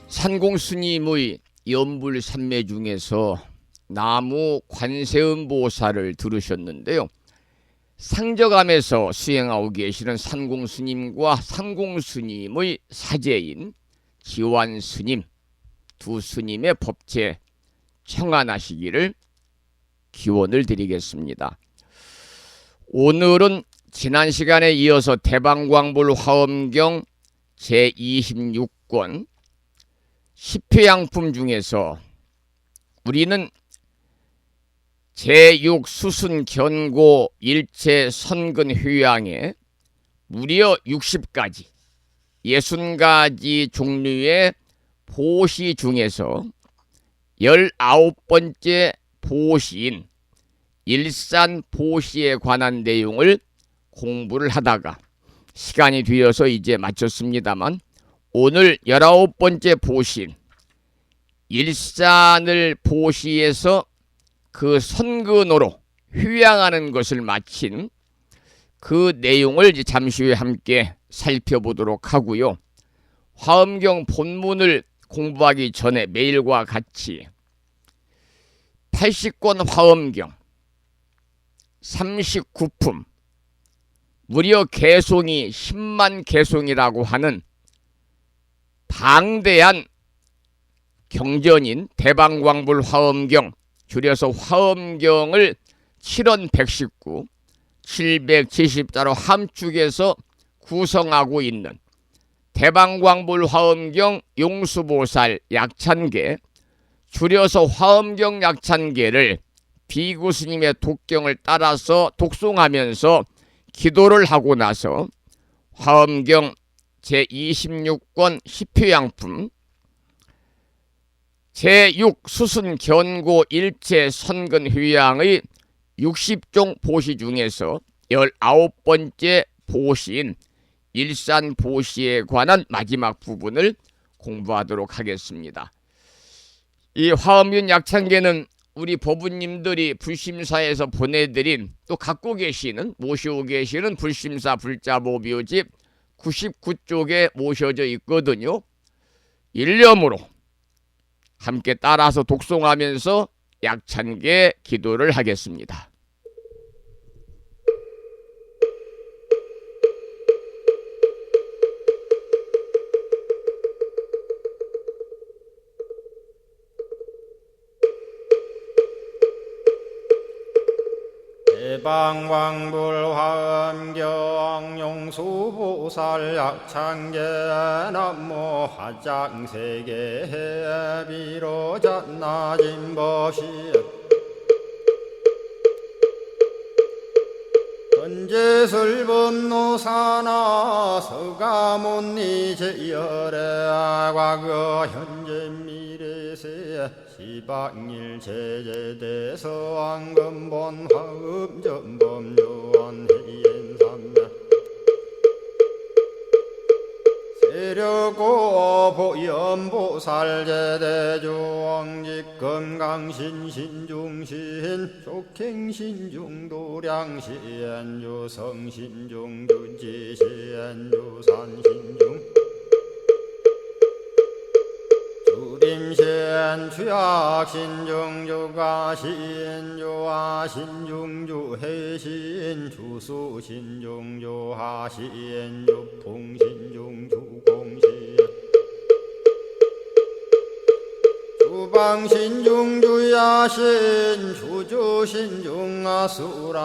산공스님의 연불산매 중에서 나무 관세음보살을 들으셨는데요. 상저감에서 수행하고 계시는 산공스님과 산공스님의 사제인 지완스님, 두 스님의 법체 청안하시기를 기원을 드리겠습니다. 오늘은 지난 시간에 이어서 대방광불 화엄경 제26권 10회양품 중에서 우리는 제6수순 견고 일체 선근 휴양에 무려 60가지 60가지 종류의 보시 중에서 19번째 보시인 일산보시에 관한 내용을 공부를 하다가 시간이 되어서 이제 마쳤습니다만, 오늘 19번째 보시인 일산을 보시에서 그 선근으로 휴양하는 것을 마친 그 내용을 이제 잠시 후에 함께 살펴보도록 하고요. 화엄경 본문을 공부하기 전에 매일과 같이 80권 화엄경 39품 무려 개송이 10만 개송이라고 하는 방대한 경전인 대방광불 화엄경, 줄여서 화엄경을 7원 119 770자로 함축해서 구성하고 있는 대방광불 화엄경 용수보살 약찬계, 줄여서 화엄경 약찬계를 비구 스님의 독경을 따라서 독송하면서 기도를 하고 나서 화엄경 제26권 10회양품 제6수순 견고 일체 선근 휴양의 60종 보시 중에서 19번째 보시인 일산보시에 관한 마지막 부분을 공부하도록 하겠습니다. 이 화엄경 약찬계는 우리 법부님들이 불심사에서 보내드린, 또 갖고 계시는, 모시고 계시는 불심사 불자보묘집 99쪽에 모셔져 있거든요. 일념으로 함께 따라서 독송하면서 약찬계 기도를 하겠습니다. 대방광불 화엄경 용수보살 약찬계 남모 화장세계 비로잔나진 법시 헌재설법노사나 서가몬니 제열의 과거 현재 미래세 시방일 제제대서 왕금본 화음전범요원 해인삼매 세력고 보연보살 제대주왕직 건강신신중신 족행신중도량시엔주 성신중주지시엔주 산신중 주림신 취약신중주가 신주하 신중주해신 주수신중주하 신주풍신중주공신 주방신중주야신 주주신중아수라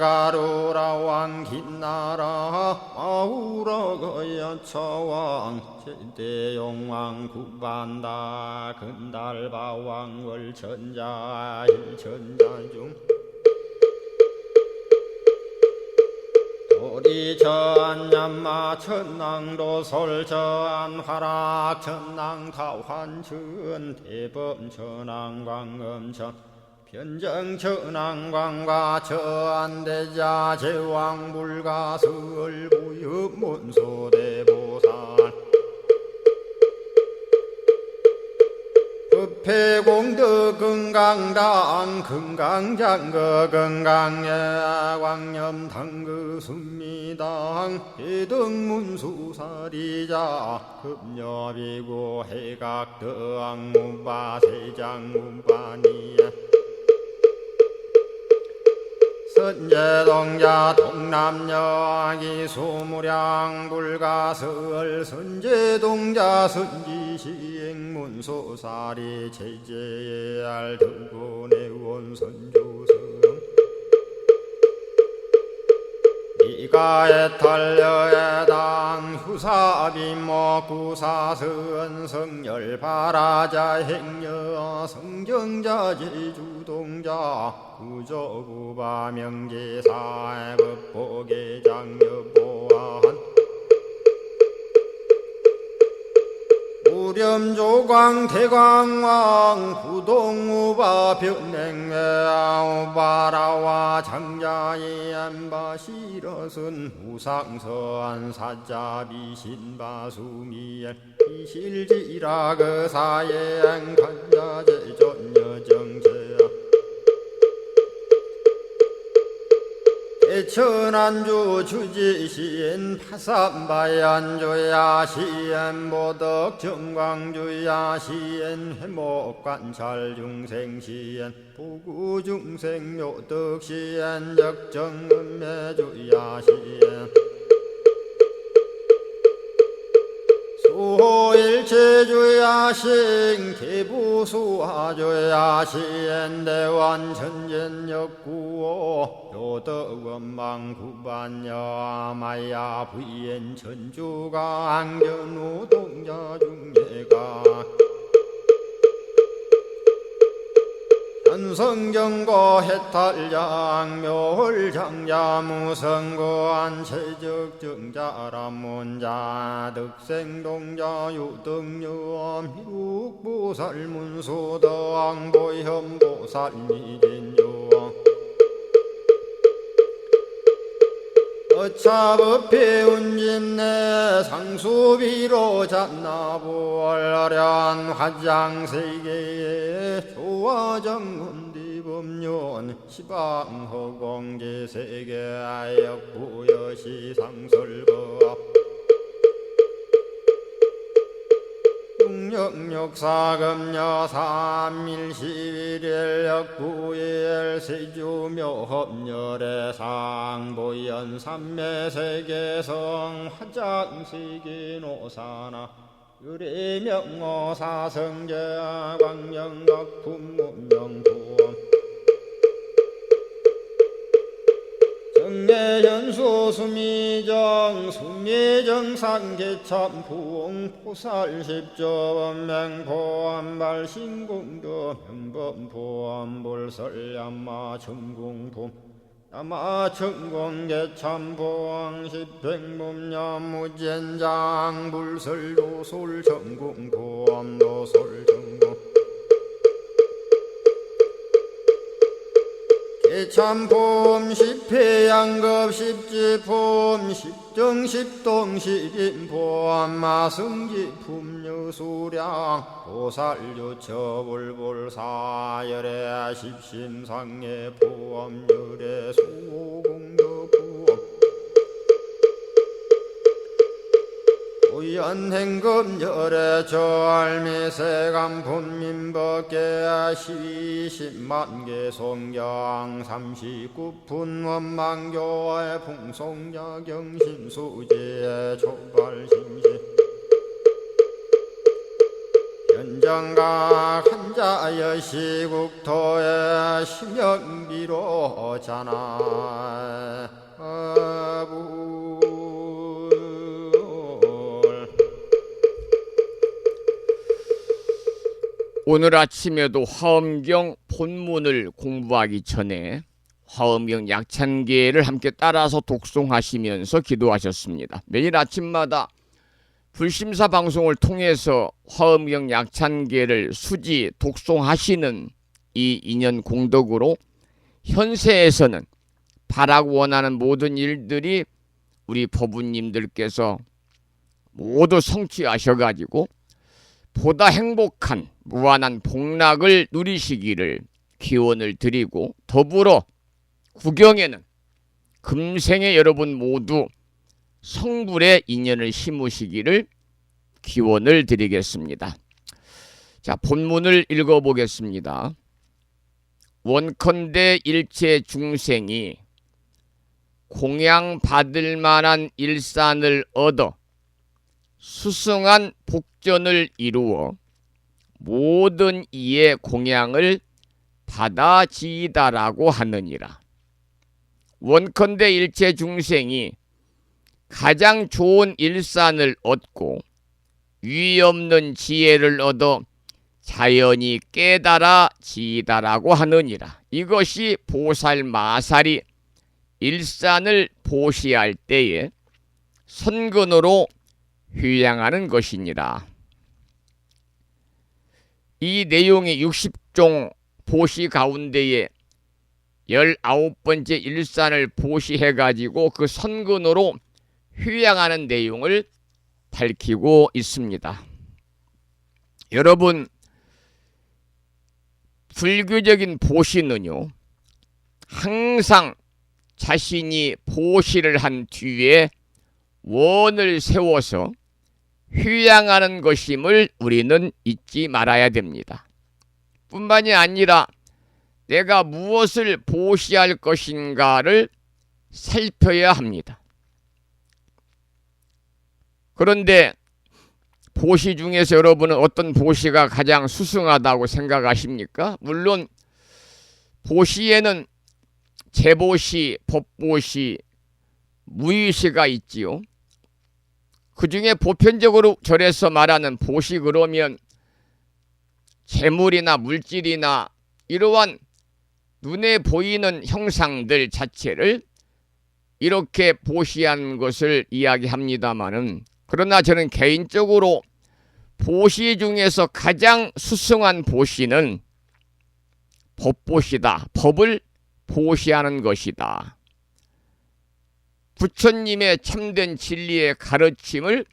가루라 왕긴나라 마우라가야차왕 제대용왕 구반다 근달바왕 월천자 일천자중 도리천 얀마 천낭도 설천 화락 천낭 타환천 대범 천왕 광음천 변정 천왕 광과 천대자 제왕 불가설 부유 문소대보살 법회공덕 건강당 건강장거 건강예 광염당그 순미당 해등문수사리자 급녀비고 해각덕 문바 세장 문바니야 선제동자 동남여기 수무량 불가설 선제동자 선지시행문소사리 제제알 등군의원 선조성 이가에 탈려에당 후사비모 구사선 성열 바라자 행여 성정자 제주동자 구조구바 명제사의 법보계장 여보한 우렴조광 대광왕 부동우바 변냉매아 우바라와 장자의 안바시러선 우상서한 사자비 신바수미엘 이실지라 그 사예행 간자제 전여정제야 대천안주 주지시인 파산바얀주야 시엔 보덕 정광주야 시엔 회목관찰 중생시엔 보구중생 묘덕시엔 역정음매주야 시엔 소일체주야신 개부수하주야신 대완천전역구오 요덕원망구반야 마야 부인 천주가 안견우 동자중예가 현성정거 해탈장 묘홀장자 무성거한 체적정자람문자 득생동자 유등유엄 희룩보살문소덕보현보살미진유 어차법해 운진내 상수비로 잔나부얼련 화장세계에 조화정운디법륜 시방허공제세계아역부여시 상설법 육력사금여 삼일시일일 역구일 세주묘협열의 상보연 삼매세계성 화장세계노사나 유래명어사성제 광명각품문명부엄 정례현수 수미정 수미정상계참풍 포살십조원맹포암발신공도 명범포암불설야마 천공품 야마천공계참포항 십행문염무젠장 불설도솔 천공포암도솔천공 개참폼 십회양급 십지폼 십정십동 십인폼 마승지품 유수량 보살유처불불사열의 십신상의 포함열의 수공덕부엄 우연행금열의 저알미세감 분민법계 시십만개 송경 39분 원망교의 풍송야경신수제 초발신시 현정각 한자여 시국토의 심영비로 자나 오늘 아침에도 화엄경 본문을 공부하기 전에 화엄경 약찬계를 함께 따라서 독송하시면서 기도하셨습니다. 매일 아침마다 불심사 방송을 통해서 화엄경 약찬계를 수지 독송하시는 이 인연 공덕으로 현세에서는 바라고 원하는 모든 일들이 우리 법우님들께서 모두 성취하셔가지고 보다 행복한 무한한 복락을 누리시기를 기원을 드리고, 더불어 구경에는 금생에 여러분 모두 성불의 인연을 심으시기를 기원을 드리겠습니다. 자, 본문을 읽어보겠습니다. 원컨대 일체 중생이 공양받을 만한 일산을 얻어 수승한 복전을 이루어 모든 이의 공양을 받아지이다라고 하느니라. 원컨대 일체 중생이 가장 좋은 일산을 얻고 위 없는 지혜를 얻어 자연히 깨달아 지이다라고 하느니라. 이것이 보살 마살이 일산을 보시할 때에 선근으로 휴양하는 것이니라. 이 내용이 60종 보시 가운데에 19번째 일산을 보시해가지고 그 선근으로 휴양하는 내용을 밝히고 있습니다. 여러분, 불교적인 보시는요, 항상 자신이 보시를 한 뒤에 원을 세워서 휴양하는 것임을 우리는 잊지 말아야 됩니다. 뿐만이 아니라 내가 무엇을 보시할 것인가를 살펴야 합니다. 그런데 보시 중에서 여러분은 어떤 보시가 가장 수승하다고 생각하십니까? 물론 보시에는 재보시, 법보시, 무의시가 있지요. 그 중에 보편적으로 절에서 말하는 보시 그러면 재물이나 물질이나 이러한 눈에 보이는 형상들 자체를 이렇게 보시한 것을 이야기합니다마는, 그러나 저는 개인적으로 보시 중에서 가장 수승한 보시는 법보시다. 법을 보시하는 것이다. 부처님의 참된 진리의 가르침을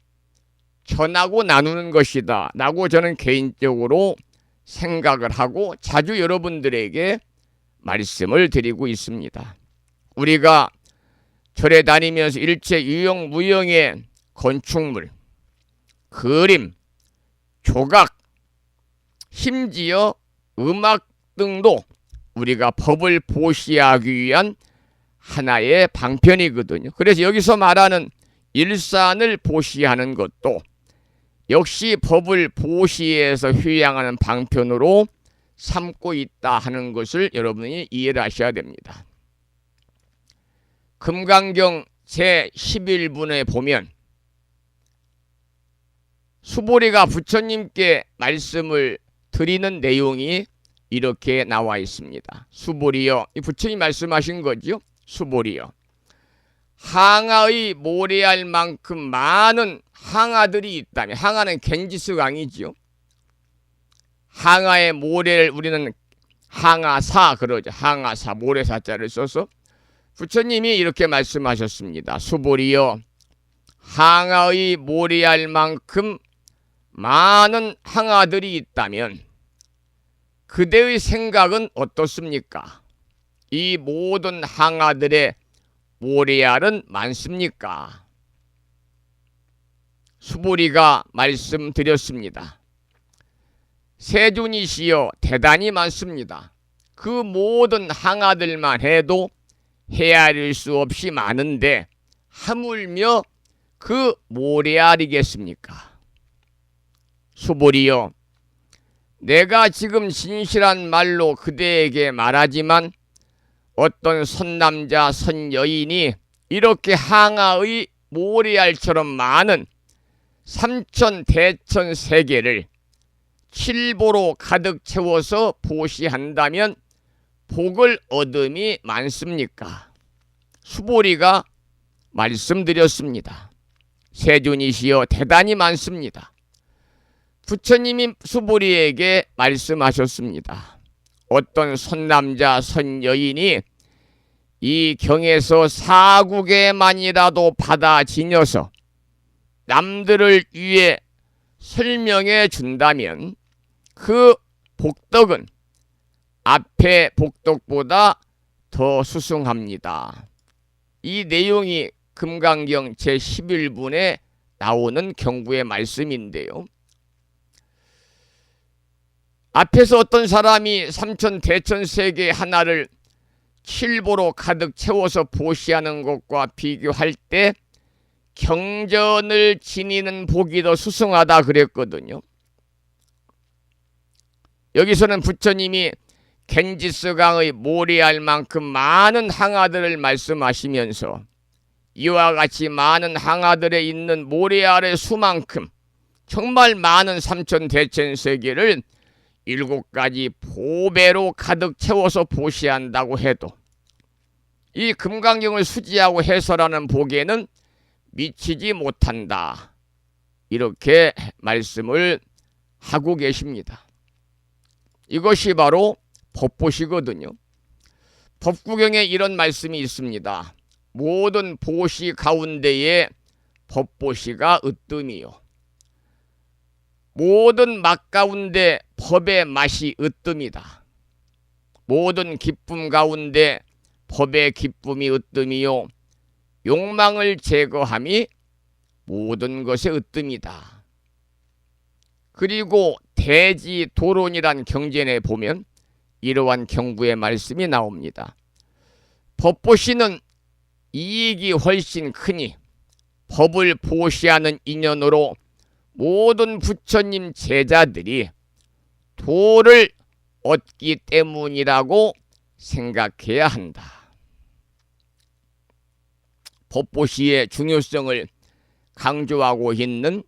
전하고 나누는 것이다 라고 저는 개인적으로 생각을 하고 자주 여러분들에게 말씀을 드리고 있습니다. 우리가 절에 다니면서 일체 유형 무형의 건축물, 그림, 조각, 심지어 음악 등도 우리가 법을 보시하기 위한 하나의 방편이거든요. 그래서 여기서 말하는 일산을 보시하는 것도 역시 법을 보시해서 휴양하는 방편으로 삼고 있다 하는 것을 여러분이 이해를 하셔야 됩니다. 금강경 제11분에 보면 수보리가 부처님께 말씀을 드리는 내용이 이렇게 나와 있습니다. 수보리여, 이 부처님 말씀하신 거죠. 수보리여, 항아의 모래알 만큼 많은 항아들이 있다면, 항아는 갱지스강이지요. 항아의 모래를 우리는 항아사 그러죠. 항아사, 모래사자를 써서 부처님이 이렇게 말씀하셨습니다. 수보리여, 항아의 모래알 만큼 많은 항아들이 있다면 그대의 생각은 어떻습니까? 이 모든 항아들의 모래알은 많습니까? 수보리가 말씀드렸습니다. 세존이시여, 대단히 많습니다. 그 모든 항아들만 해도 헤아릴 수 없이 많은데 하물며 그 모래알이겠습니까? 수보리여, 내가 지금 진실한 말로 그대에게 말하지만 어떤 선남자 선여인이 이렇게 항아의 모래알처럼 많은 삼천 대천 세계를 칠보로 가득 채워서 보시한다면 복을 얻음이 많습니까? 수보리가 말씀드렸습니다. 세존이시여, 대단히 많습니다. 부처님이 수보리에게 말씀하셨습니다. 어떤 선남자 선여인이 이 경에서 사국에만이라도 받아 지녀서 남들을 위해 설명해 준다면 그 복덕은 앞의 복덕보다 더 수승합니다. 이 내용이 금강경 제11분에 나오는 경부의 말씀인데요. 앞에서 어떤 사람이 삼천 대천 세계 하나를 칠보로 가득 채워서 보시하는 것과 비교할 때 경전을 지니는 복이 더 수승하다 그랬거든요. 여기서는 부처님이 겐지스강의 모래알 만큼 많은 항아들을 말씀하시면서 이와 같이 많은 항아들에 있는 모래알의 수만큼 정말 많은 삼천대천세계를 7가지 보배로 가득 채워서 보시한다고 해도 이 금강경을 수지하고 해설하는 복에는 미치지 못한다. 이렇게 말씀을 하고 계십니다. 이것이 바로 법보시거든요. 법구경에 이런 말씀이 있습니다. 모든 보시 가운데에 법보시가 으뜸이요. 모든 맛 가운데 법의 맛이 으뜸이다. 모든 기쁨 가운데 법의 기쁨이 으뜸이요. 욕망을 제거함이 모든 것의 으뜸이다. 그리고 대지도론이란 경전에 보면 이러한 경부의 말씀이 나옵니다. 법보시는 이익이 훨씬 크니 법을 보시하는 인연으로 모든 부처님 제자들이 도를 얻기 때문이라고 생각해야 한다. 법보시의 중요성을 강조하고 있는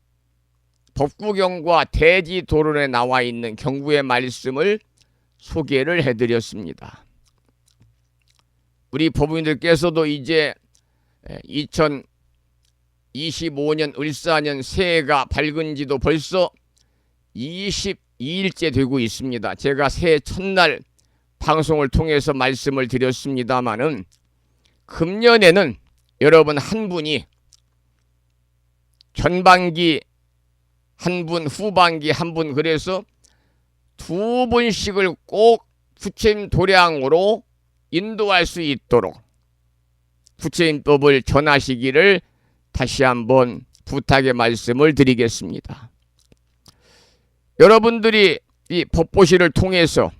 법구경과 대지도론에 나와 있는 경구의 말씀을 소개를 해드렸습니다. 우리 법인들께서도 이제 2025년 을사년 새해가 밝은 지도 벌써 22일째 되고 있습니다. 제가 새해 첫날 방송을 통해서 말씀을 드렸습니다마는 금년에는 여러분 한 분이 전반기 한 분, 후반기 한 분, 그래서 2분씩을 꼭 부처님 도량으로 인도할 수 있도록 부처님법을 전하시기를 다시 한번 부탁의 말씀을 드리겠습니다. 여러분들이 이 법보시를 통해서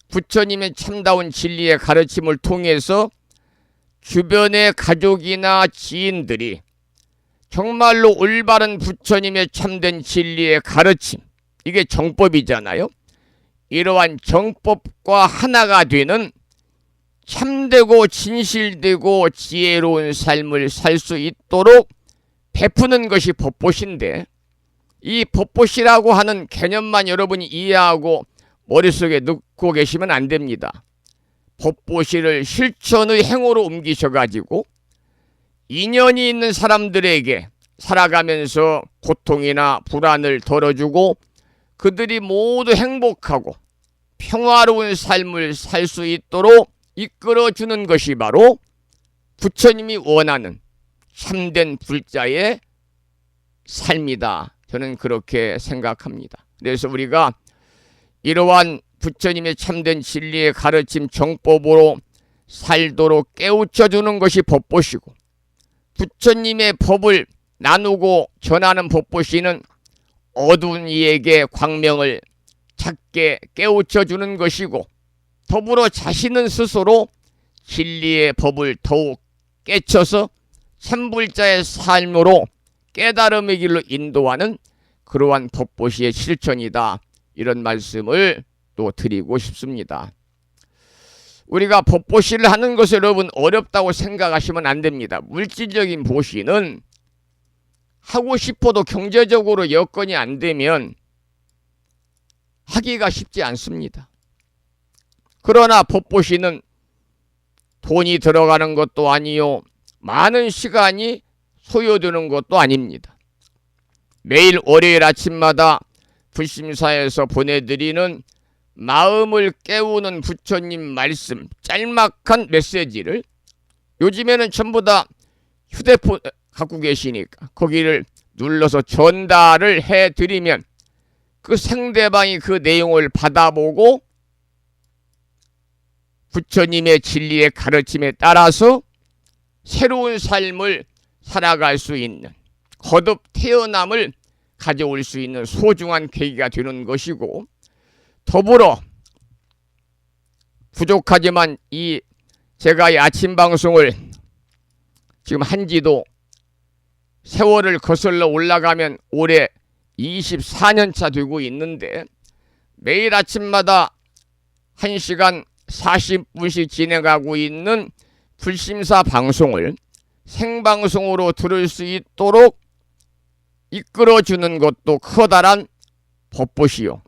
부처님의 참다운 진리의 가르침을 통해서 주변의 가족이나 지인들이 정말로 올바른 부처님의 참된 진리의 가르침, 이게 정법이잖아요. 이러한 정법과 하나가 되는 참되고 진실되고 지혜로운 삶을 살 수 있도록 베푸는 것이 법보시인데, 이 법보시라고 하는 개념만 여러분이 이해하고 머릿속에 넣고 계시면 안 됩니다. 법보시를 실천의 행으로 옮기셔가지고 인연이 있는 사람들에게 살아가면서 고통이나 불안을 덜어주고 그들이 모두 행복하고 평화로운 삶을 살 수 있도록 이끌어주는 것이 바로 부처님이 원하는 참된 불자의 삶이다. 저는 그렇게 생각합니다. 그래서 우리가 이러한 부처님의 참된 진리의 가르침 정법으로 살도록 깨우쳐주는 것이 법보시고, 부처님의 법을 나누고 전하는 법보시는 어두운 이에게 광명을 찾게 깨우쳐주는 것이고, 더불어 자신은 스스로 진리의 법을 더욱 깨쳐서 참불자의 삶으로 깨달음의 길로 인도하는 그러한 법보시의 실천이다. 이런 말씀을 또 드리고 싶습니다. 우리가 법보시를 하는 것을 여러분 어렵다고 생각하시면 안 됩니다. 물질적인 보시는 하고 싶어도 경제적으로 여건이 안 되면 하기가 쉽지 않습니다. 그러나 법보시는 돈이 들어가는 것도 아니요, 많은 시간이 소요되는 것도 아닙니다. 매일 월요일 아침마다 불심사에서 보내드리는 마음을 깨우는 부처님 말씀 짤막한 메시지를 요즘에는 전부 다 휴대폰 갖고 계시니까 거기를 눌러서 전달을 해드리면 그 상대방이 그 내용을 받아보고 부처님의 진리의 가르침에 따라서 새로운 삶을 살아갈 수 있는, 거듭 태어남을 가져올 수 있는 소중한 계기가 되는 것이고, 더불어 부족하지만 이 제가 이 아침 방송을 지금 한지도 세월을 거슬러 올라가면 올해 24년차 되고 있는데 매일 아침마다 1시간 40분씩 진행하고 있는 불심사 방송을 생방송으로 들을 수 있도록 이끌어주는 것도 커다란 법보시요.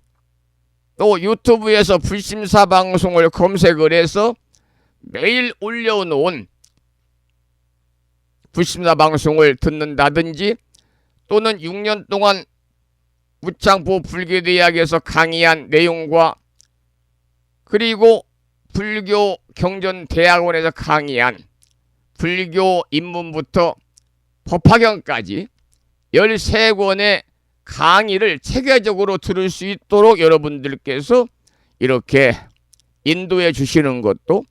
또 유튜브에서 불심사 방송을 검색을 해서 매일 올려놓은 불심사 방송을 듣는다든지 또는 6년 동안 무창포 불교대학에서 강의한 내용과 그리고 불교 경전대학원에서 강의한 불교 입문부터 법화경까지 13권의 강의를 체계적으로 들을 수 있도록 여러분들께서 이렇게 인도해 주시는 것도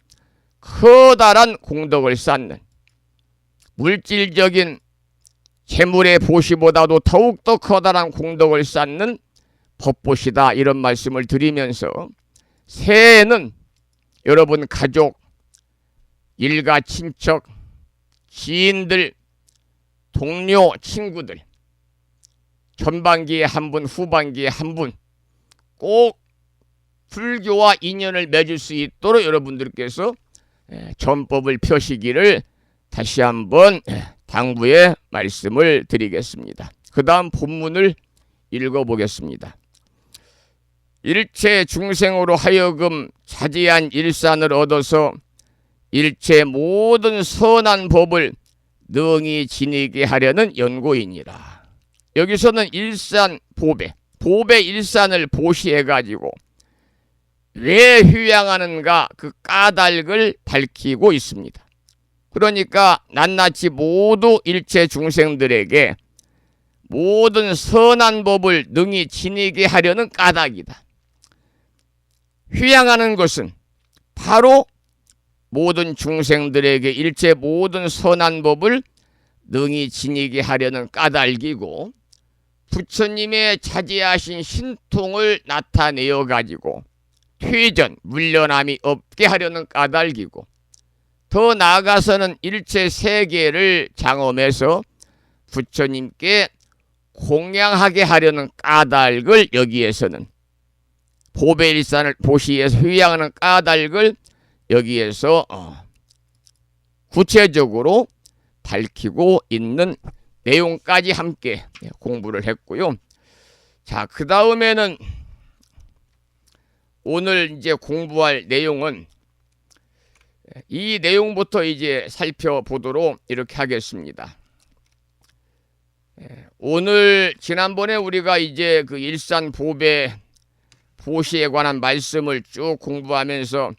커다란 공덕을 쌓는 물질적인 재물의 보시보다도 더욱더 커다란 공덕을 쌓는 법보시다, 이런 말씀을 드리면서 새해에는 여러분 가족, 일가 친척, 지인들, 동료, 친구들 전반기에 한 분, 후반기에 한 분 꼭 불교와 인연을 맺을 수 있도록 여러분들께서 전법을 펴시기를 다시 한번 당부의 말씀을 드리겠습니다. 그 다음 본문을 읽어보겠습니다. 일체 중생으로 하여금 자제한 일산을 얻어서 일체 모든 선한 법을 능히 지니게 하려는 연고이니라. 여기서는 일산 보배, 보배 일산을 보시해가지고 왜 휴양하는가 그 까닭을 밝히고 있습니다. 그러니까 낱낱이 모두 일체 중생들에게 모든 선한 법을 능히 지니게 하려는 까닭이다. 휴양하는 것은 바로 모든 중생들에게 일체 모든 선한 법을 능히 지니게 하려는 까닭이고, 부처님의 자제하신 신통을 나타내어 가지고 퇴전, 물러남이 없게 하려는 까닭이고, 더 나아가서는 일체 세계를 장엄해서 부처님께 공양하게 하려는 까닭을 여기에서는 보배일산을 보시에서 휴양하는 까닭을 여기에서 구체적으로 밝히고 있는 내용까지 함께 공부를 했고요. 자, 그 다음에는 오늘 이제 공부할 내용은 이 내용부터 이제 살펴보도록 이렇게 하겠습니다. 오늘 지난번에 우리가 이제 그 일산 보배 보시에 관한 말씀을 쭉 공부하면서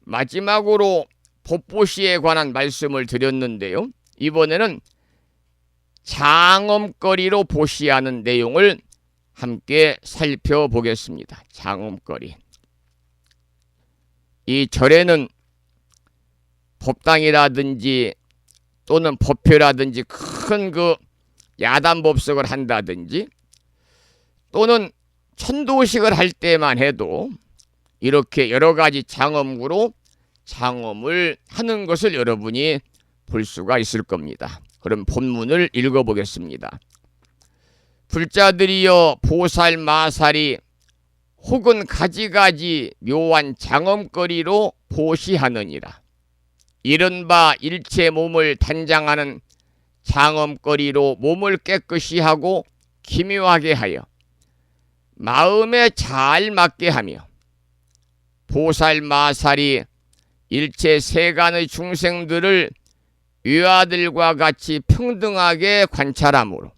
마지막으로 법보시에 관한 말씀을 드렸는데요. 이번에는 장엄거리로 보시하는 내용을 함께 살펴보겠습니다. 장엄거리. 이 절에는 법당이라든지 또는 법회라든지 큰 그 야단법석을 한다든지 또는 천도식을 할 때만 해도 이렇게 여러 가지 장엄구로 장엄을 하는 것을 여러분이 볼 수가 있을 겁니다. 그럼 본문을 읽어보겠습니다. 불자들이여 보살 마살이 혹은 가지가지 묘한 장엄거리로 보시하느니라. 이른바 일체 몸을 단장하는 장엄거리로 몸을 깨끗이 하고 기묘하게 하여 마음에 잘 맞게 하며 보살 마살이 일체 세간의 중생들을 위아들과 같이 평등하게 관찰하므로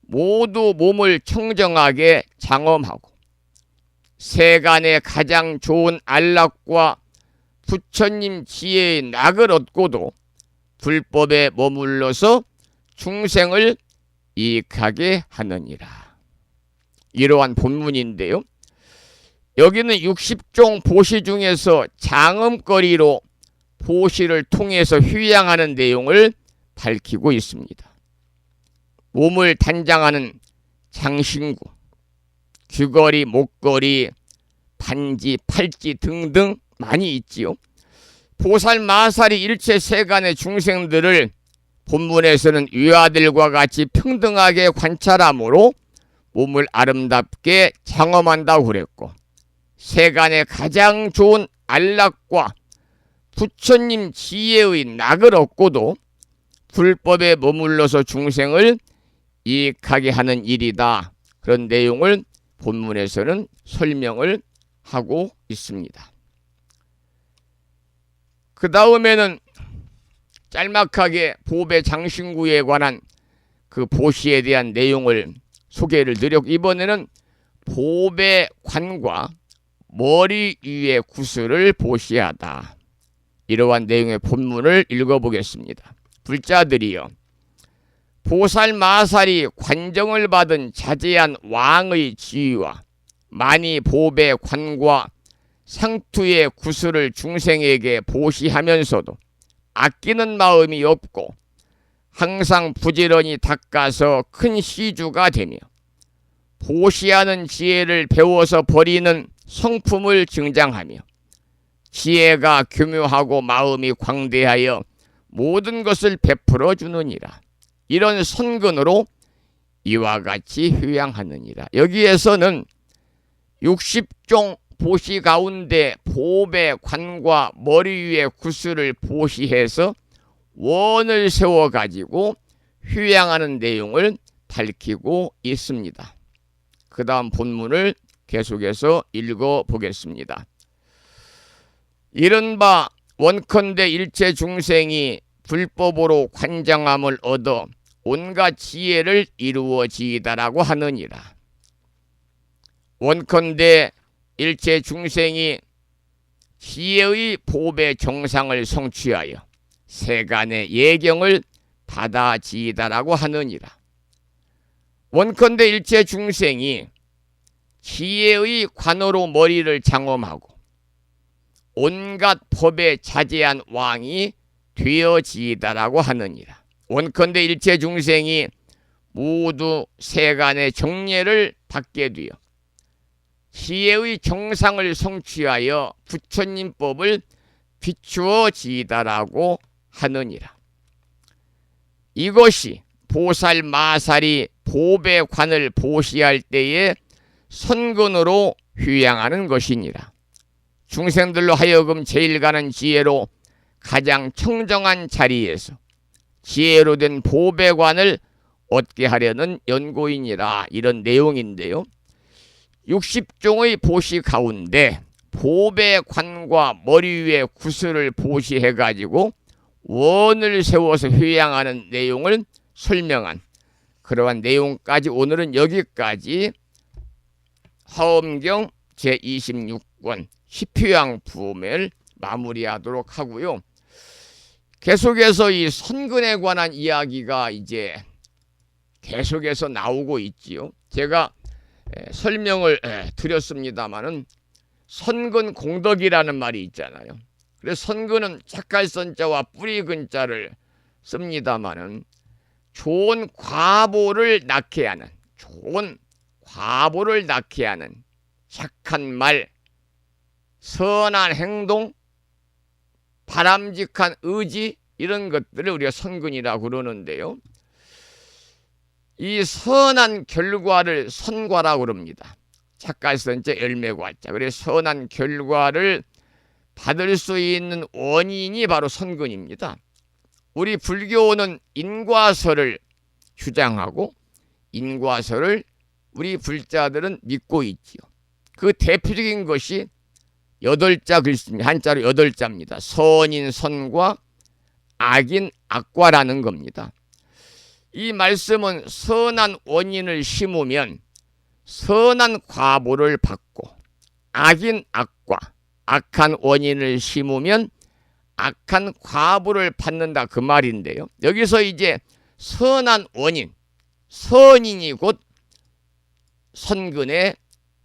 모두 몸을 청정하게 장엄하고 세간의 가장 좋은 안락과 부처님 지혜의 낙을 얻고도 불법에 머물러서 중생을 이익하게 하느니라. 이러한 본문인데요. 여기는 60종 보시 중에서 장엄거리로 보시를 통해서 휴양하는 내용을 밝히고 있습니다. 몸을 단장하는 장신구, 귀걸이, 목걸이, 반지, 팔찌 등등 많이 있지요. 보살 마살이 일체 세간의 중생들을 본문에서는 위아들과 같이 평등하게 관찰함으로 몸을 아름답게 장엄한다고 그랬고, 세간의 가장 좋은 안락과 부처님 지혜의 낙을 얻고도 불법에 머물러서 중생을 이익하게 하는 일이다. 그런 내용을 본문에서는 설명을 하고 있습니다. 그 다음에는 짤막하게 보배 장신구에 관한 그 보시에 대한 내용을 소개를 드렸고, 이번에는 보배관과 머리 위의 구슬을 보시하다. 이러한 내용의 본문을 읽어보겠습니다. 불자들이여, 보살 마살이 관정을 받은 자제한 왕의 지위와 많이 보배관과 상투의 구슬을 중생에게 보시하면서도 아끼는 마음이 없고 항상 부지런히 닦아서 큰 시주가 되며 보시하는 지혜를 배워서 버리는 성품을 증장하며 지혜가 교묘하고 마음이 광대하여 모든 것을 베풀어 주느니라. 이런 선근으로 이와 같이 휴양하느니라. 여기에서는 60종 보시 가운데 보배관과 머리 위에 구슬을 보시해서 원을 세워가지고 휴양하는 내용을 밝히고 있습니다. 그 다음 본문을 계속해서 읽어보겠습니다. 이른바 원컨대 일체 중생이 불법으로 관장함을 얻어 온갖 지혜를 이루어지이다라고 하느니라. 원컨대 일체 중생이 지혜의 보배 정상을 성취하여 세간의 예경을 받아지이다라고 하느니라. 원컨대 일체 중생이 지혜의 관으로 머리를 장엄하고 온갖 법에 자제한 왕이 되어지이다라고 하느니라. 원컨대 일체 중생이 모두 세간의 정례를 받게 되어 지혜의 정상을 성취하여 부처님법을 비추어지이다라고 하느니라. 이것이 보살 마살이 보배관을 보시할 때에 선근으로 휴양하는 것이니라. 중생들로 하여금 제일 가는 지혜로 가장 청정한 자리에서 지혜로 된 보배관을 얻게 하려는 연고이니라. 이런 내용인데요. 60종의 보시 가운데 보배관과 머리 위에 구슬을 보시해가지고 원을 세워서 휴양하는 내용을 설명한 그러한 내용까지 오늘은 여기까지 화엄경 제26권 십휴양 부음을 마무리하도록 하고요. 계속해서 이 선근에 관한 이야기가 이제 계속해서 나오고 있지요. 제가 설명을 드렸습니다마는 선근 공덕이라는 말이 있잖아요. 그래서 선근은 착할 선자와 뿌리 근자를 씁니다마는 좋은 과보를 낳게 하는, 좋은 과보를 낳게 하는 착한 말, 선한 행동, 바람직한 의지, 이런 것들을 우리가 선근이라고 그러는데요. 이 선한 결과를 선과라고 그럽니다. 착갈 선자 열매과자. 그래서 선한 결과를 받을 수 있는 원인이 바로 선근입니다. 우리 불교는 인과설을 주장하고 인과설을 우리 불자들은 믿고 있지요. 그 대표적인 것이 8자 글씨입니다. 한자로 8자입니다. 선인 선과 악인 악과라는 겁니다. 이 말씀은 선한 원인을 심으면 선한 과보를 받고 악인 악과, 악한 원인을 심으면 악한 과보를 받는다, 그 말인데요. 여기서 이제 선한 원인, 선인이 곧 선근에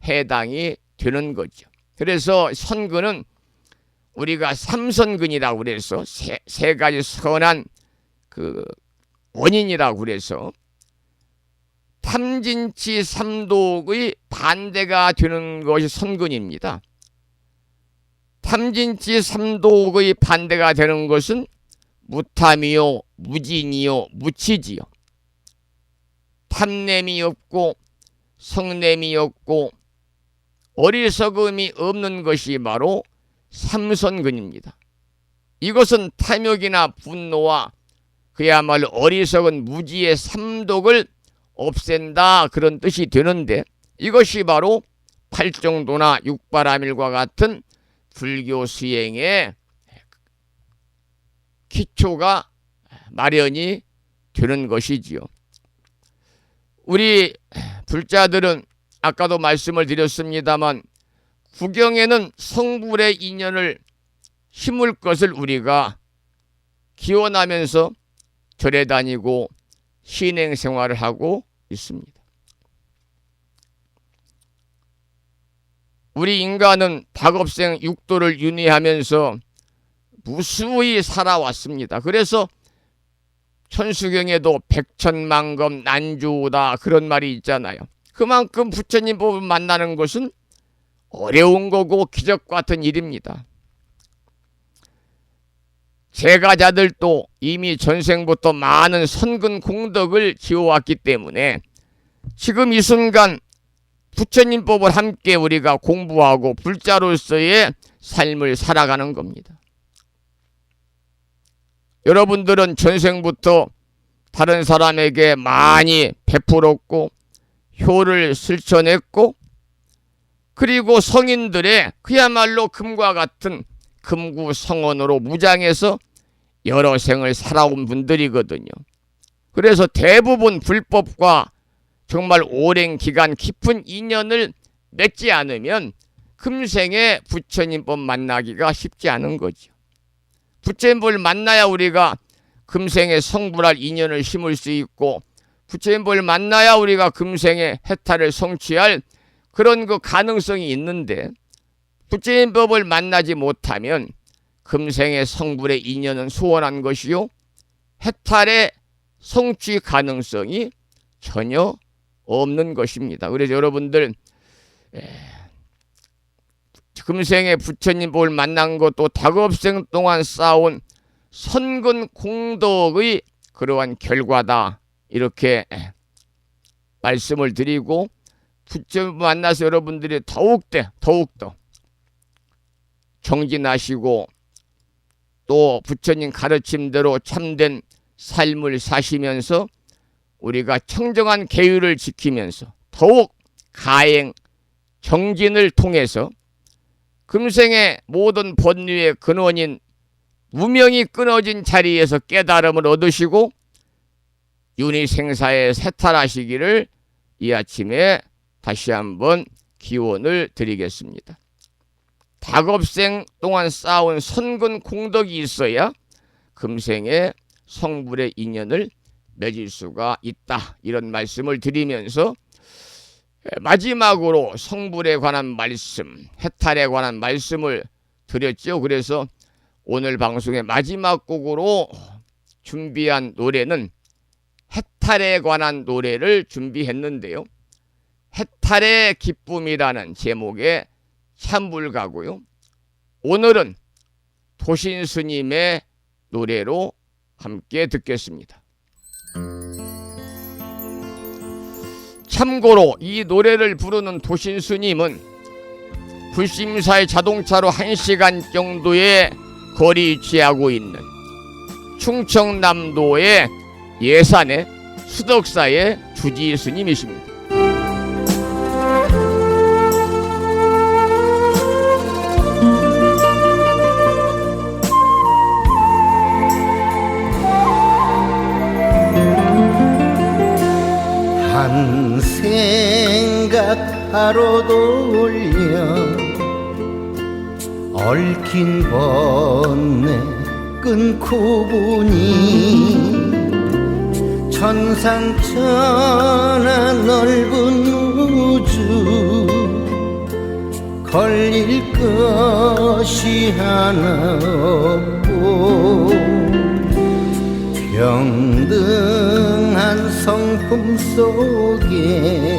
해당이 되는 거죠. 그래서 선근은 우리가 삼선근이라고 그래서 세 가지 선한 그 원인이라고 그래서 탐진치 삼독의 반대가 되는 것이 선근입니다. 탐진치 삼독의 반대가 되는 것은 무탐이요, 무진이요, 무치지요. 탐냄이 없고 성냄이 없고 어리석음이 없는 것이 바로 삼선근입니다. 이것은 탐욕이나 분노와 그야말로 어리석은 무지의 삼독을 없앤다, 그런 뜻이 되는데, 이것이 바로 팔정도나 육바라밀과 같은 불교 수행의 기초가 마련이 되는 것이지요. 우리 불자들은 아까도 말씀을 드렸습니다만 구경에는 성불의 인연을 심을 것을 우리가 기원하면서 절에 다니고 신행 생활을 하고 있습니다. 우리 인간은 박업생 육도를 윤회하면서 무수히 살아왔습니다. 그래서 천수경에도 백천만검 난주다, 그런 말이 있잖아요. 그만큼 부처님 법을 만나는 것은 어려운 거고 기적 같은 일입니다. 제가자들도 이미 전생부터 많은 선근 공덕을 지어왔기 때문에 지금 이 순간 부처님 법을 함께 우리가 공부하고 불자로서의 삶을 살아가는 겁니다. 여러분들은 전생부터 다른 사람에게 많이 베풀었고 효를 실천했고, 그리고 성인들의 그야말로 금과 같은 금구성원으로 무장해서 여러 생을 살아온 분들이거든요. 그래서 대부분 불법과 정말 오랜 기간 깊은 인연을 맺지 않으면 금생에 부처님 법 만나기가 쉽지 않은 거죠. 부처님 법을 만나야 우리가 금생에 성불할 인연을 심을 수 있고, 부처님 법을 만나야 우리가 금생에 해탈을 성취할 그런 그 가능성이 있는데, 부처님 법을 만나지 못하면 금생의 성불의 인연은 소원한 것이요, 해탈의 성취 가능성이 전혀 없는 것입니다. 그래서 여러분들 금생에 부처님 법을 만난 것도 다급생 동안 쌓아온 선근 공덕의 그러한 결과다, 이렇게 말씀을 드리고, 부처님 만나서 여러분들이 더욱더 정진하시고 또 부처님 가르침대로 참된 삶을 사시면서 우리가 청정한 계율을 지키면서 더욱 가행 정진을 통해서 금생의 모든 번뇌의 근원인 무명이 끊어진 자리에서 깨달음을 얻으시고 윤희생사에 세탈하시기를 이 아침에 다시 한번 기원을 드리겠습니다. 다급생 동안 쌓아온 선근 공덕이 있어야 금생의 성불의 인연을 맺을 수가 있다, 이런 말씀을 드리면서 마지막으로 성불에 관한 말씀, 해탈에 관한 말씀을 드렸죠. 그래서 오늘 방송의 마지막 곡으로 준비한 노래는 해탈에 관한 노래를 준비했는데요. 해탈의 기쁨이라는 제목의 찬불가고요. 오늘은 도신스님의 노래로 함께 듣겠습니다. 참고로 이 노래를 부르는 도신스님은 불심사의 자동차로 1시간 정도의 거리 위치하고 있는 충청남도의 예산의 수덕사의 주지스님이십니다. 한 생각 하루 돌려 얽힌 번뇌 끊고 보니 천상천하 넓은 우주 걸릴 것이 하나 없고 평등한 성품 속에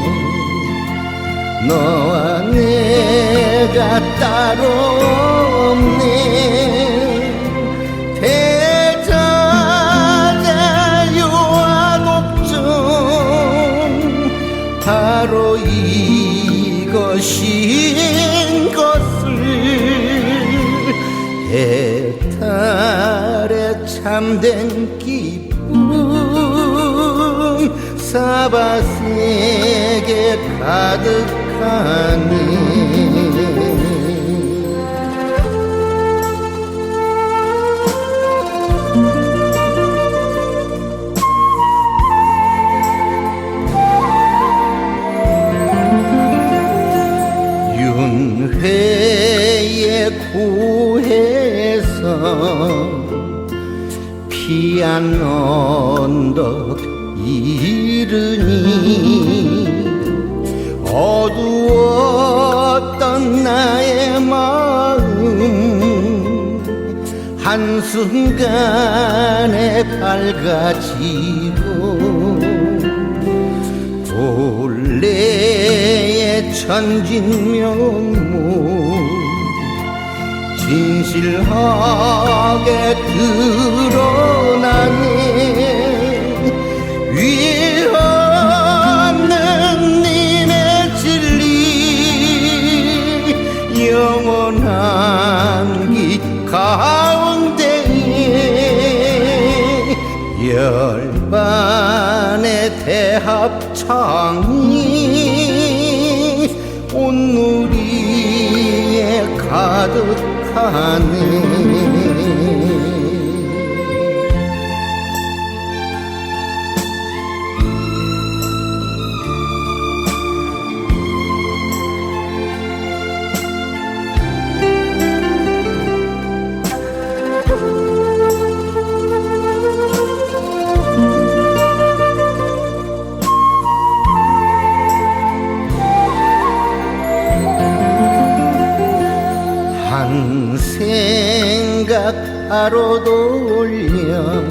너와 내가 내가 따로 없네. 대자자유와 독점 바로 이것인 것을 해탈의 참된 기쁨 사바세계 가득하네. 윤회의 구해서 피한 언덕 이르니 어두웠던 나의 마음 한순간에 밝아지고 본래의 천진면목 진실하게 드러나네. 위에 없는 님의 진리 영원한 길 가운데에 열반의 대합창이 온누리에 가득하네. 한 생각 하루 돌려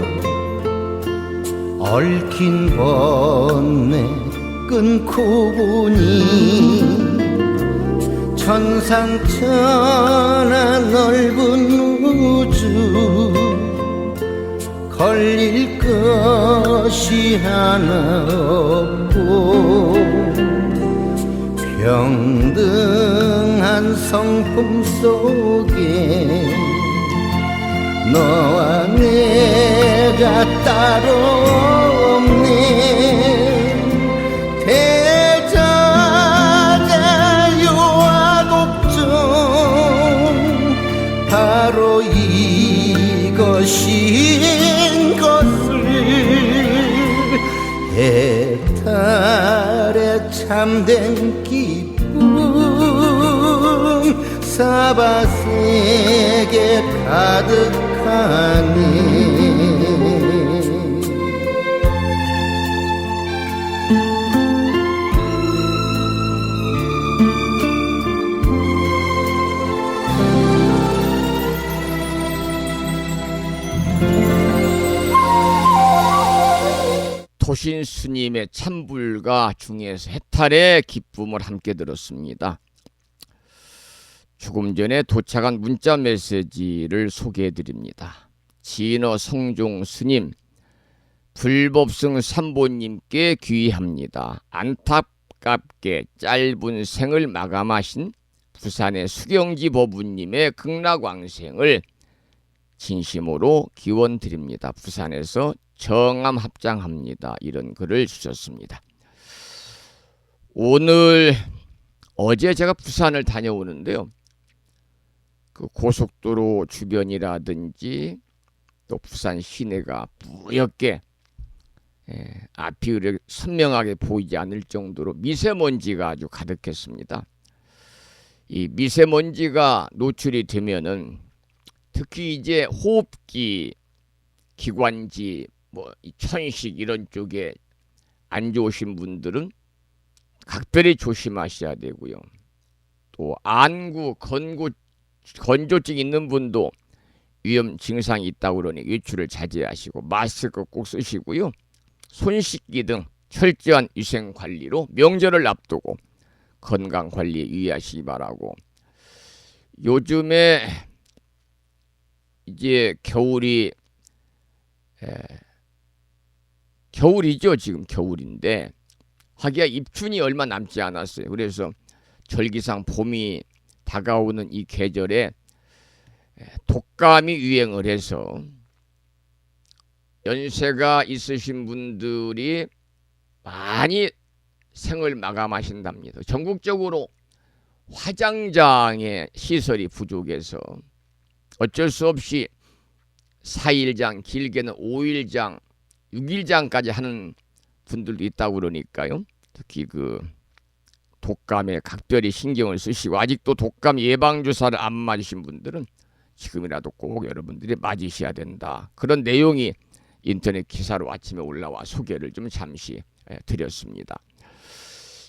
얽힌 번뇌 끊고 보니 천상천하 넓은 우주 걸릴 것이 하나 없고 평등한 성품 속에 너와 내가 따로 없네. 대자자유와 독점 바로 이것인 것을 해탈의 참된 기쁨 사바세계 가득하네. 도신 스님의 참불가 중에서 해탈의 기쁨을 함께 들었습니다. 조금 전에 도착한 문자 메시지를 소개해 드립니다. 진어 성종 스님, 불법승 삼보님께 귀의합니다. 안타깝게 짧은 생을 마감하신 부산의 수경지 법우님의 극락왕생을 진심으로 기원드립니다. 부산에서 정암 합장합니다. 이런 글을 주셨습니다. 어제 제가 부산을 다녀오는데요. 그 고속도로 주변이라든지 또 부산 시내가 뿌옇게 앞이 이렇게 선명하게 보이지 않을 정도로 미세먼지가 아주 가득했습니다. 이 미세먼지가 노출이 되면은 특히 이제 호흡기, 기관지, 이 천식 이런 쪽에 안 좋으신 분들은 각별히 조심하셔야 되고요. 또 안구, 건조증 있는 분도 위험 증상이 있다고 그러니 외출을 자제하시고 마스크 꼭 쓰시고요. 손 씻기 등 철저한 위생 관리로 명절을 앞두고 건강 관리에 유의하시기 바라고, 요즘에 이제 겨울이죠. 지금 겨울인데 하기야 입춘이 얼마 남지 않았어요. 그래서 절기상 봄이 다가오는 이 계절에 독감이 유행을 해서 연세가 있으신 분들이 많이 생을 마감하신답니다. 전국적으로 화장장의 시설이 부족해서 어쩔 수 없이 4일장, 길게는 5일장, 6일장까지 하는 분들도 있다고 그러니까요. 특히 그 독감에 각별히 신경을 쓰시고 아직도 독감 예방주사를 안 맞으신 분들은 지금이라도 꼭 여러분들이 맞으셔야 된다. 그런 내용이 인터넷 기사로 아침에 올라와 소개를 좀 잠시 드렸습니다.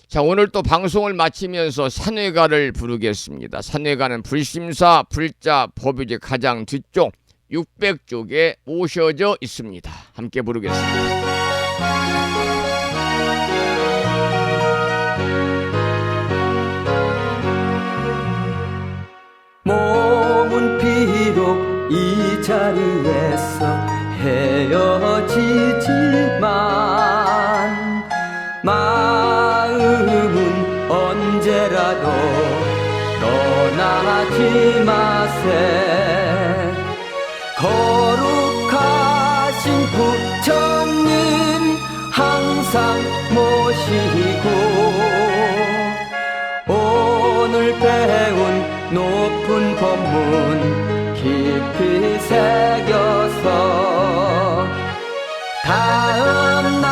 자, 오늘 또 방송을 마치면서 산회가를 부르겠습니다. 산회가는 불심사 불자 법유제 가장 뒤쪽 600쪽에 모셔져 있습니다. 함께 부르겠습니다. 몸은 비록 이 자리에서 헤어지지만 마음은 언제라도 떠나지 마세. 거룩하신 부처님 항상 모시고 오늘 배운 높은 법문 깊이 새겨서 다음날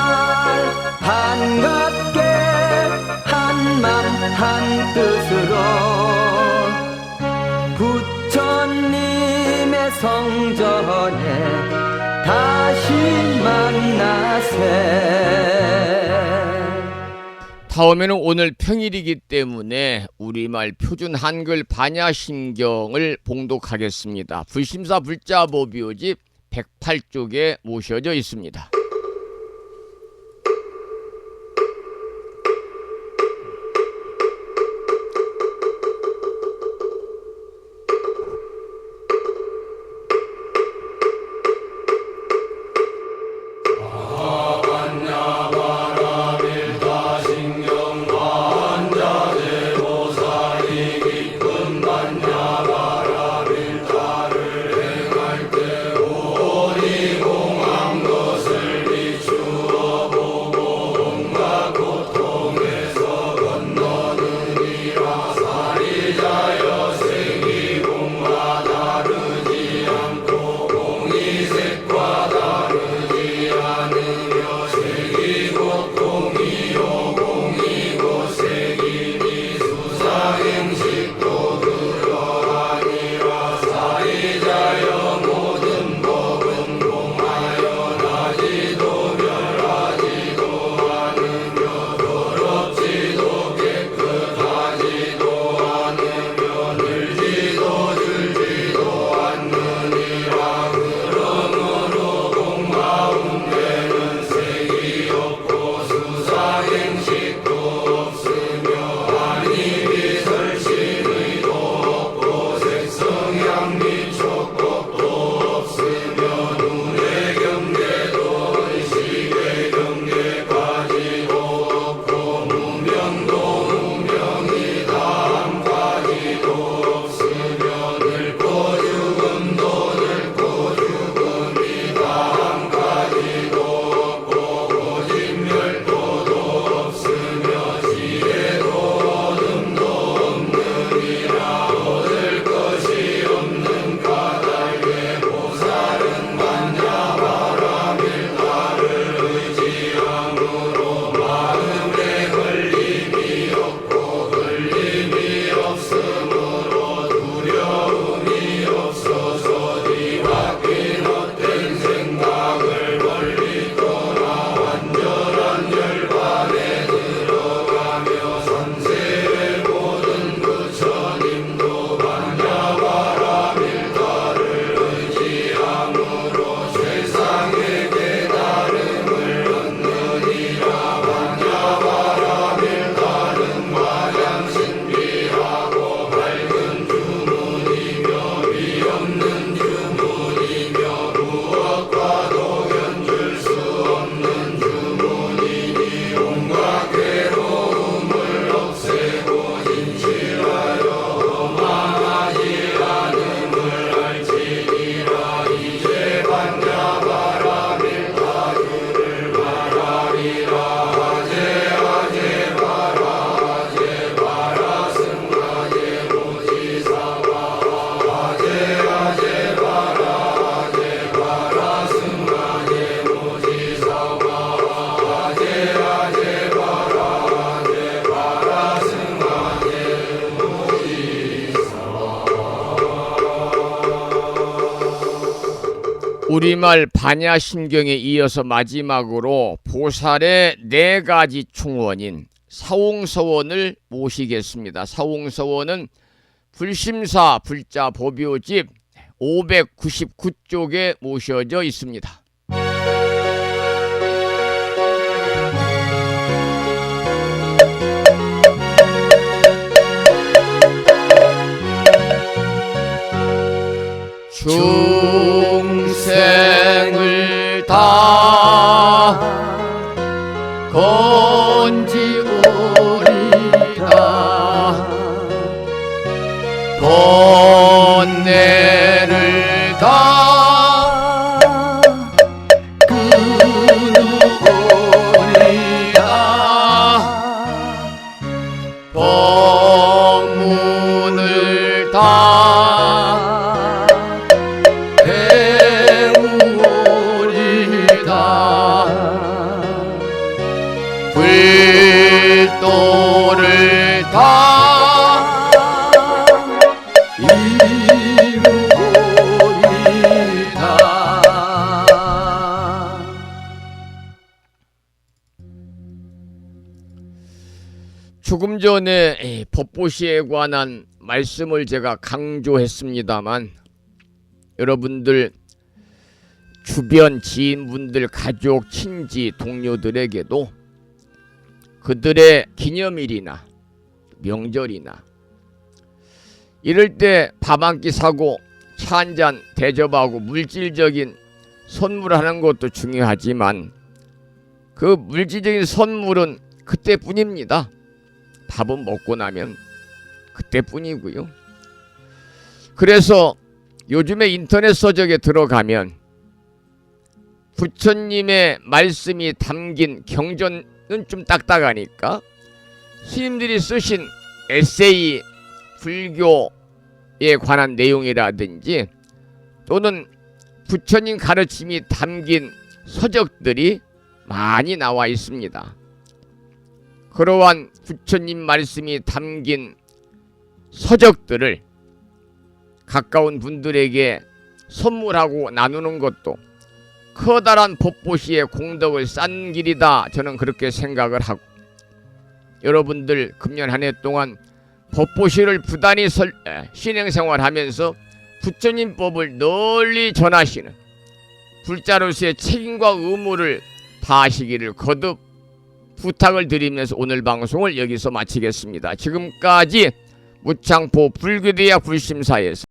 반갑게 한맘 한뜻으로 부처님의 성전에 다시 만나세. 다음에는 오늘 평일이기 때문에 우리말 표준 한글 반야심경을 봉독하겠습니다. 불심사 불자법유집 108쪽에 모셔져 있습니다. 수사행식도 없으며 아니 비설신 우리말 반야심경에 이어서 마지막으로 보살의 4가지 충원인 사홍서원을 모시겠습니다. 사홍서원은 불심사 불자 법요집 599쪽에 모셔져 있습니다. 중생을 다 건지오리다 번뇌를 다 끊으오리다 법문을 다 배우오리다 불도를 다 이루오리다. 조금 전에 법보시에 관한 말씀을 제가 강조했습니다만 여러분들 주변 지인분들, 가족, 친지, 동료들에게도 그들의 기념일이나 명절이나 이럴 때 밥 한 끼 사고 차 한 잔 대접하고 물질적인 선물하는 것도 중요하지만 그 물질적인 선물은 그때뿐입니다. 밥은 먹고 나면 그때뿐이고요. 그래서 요즘에 인터넷 서적에 들어가면 부처님의 말씀이 담긴 경전은 좀 딱딱하니까 스님들이 쓰신 에세이, 불교에 관한 내용이라든지 또는 부처님 가르침이 담긴 서적들이 많이 나와 있습니다. 그러한 부처님 말씀이 담긴 서적들을 가까운 분들에게 선물하고 나누는 것도 커다란 법보시의 공덕을 쌓는 길이다. 저는 그렇게 생각을 하고 여러분들 금년 한 해 동안 법보시를 부단히 신행생활하면서 부처님 법을 널리 전하시는 불자로서의 책임과 의무를 다하시기를 거듭 부탁을 드리면서 오늘 방송을 여기서 마치겠습니다. 지금까지 무창포 불교대학 불심사에서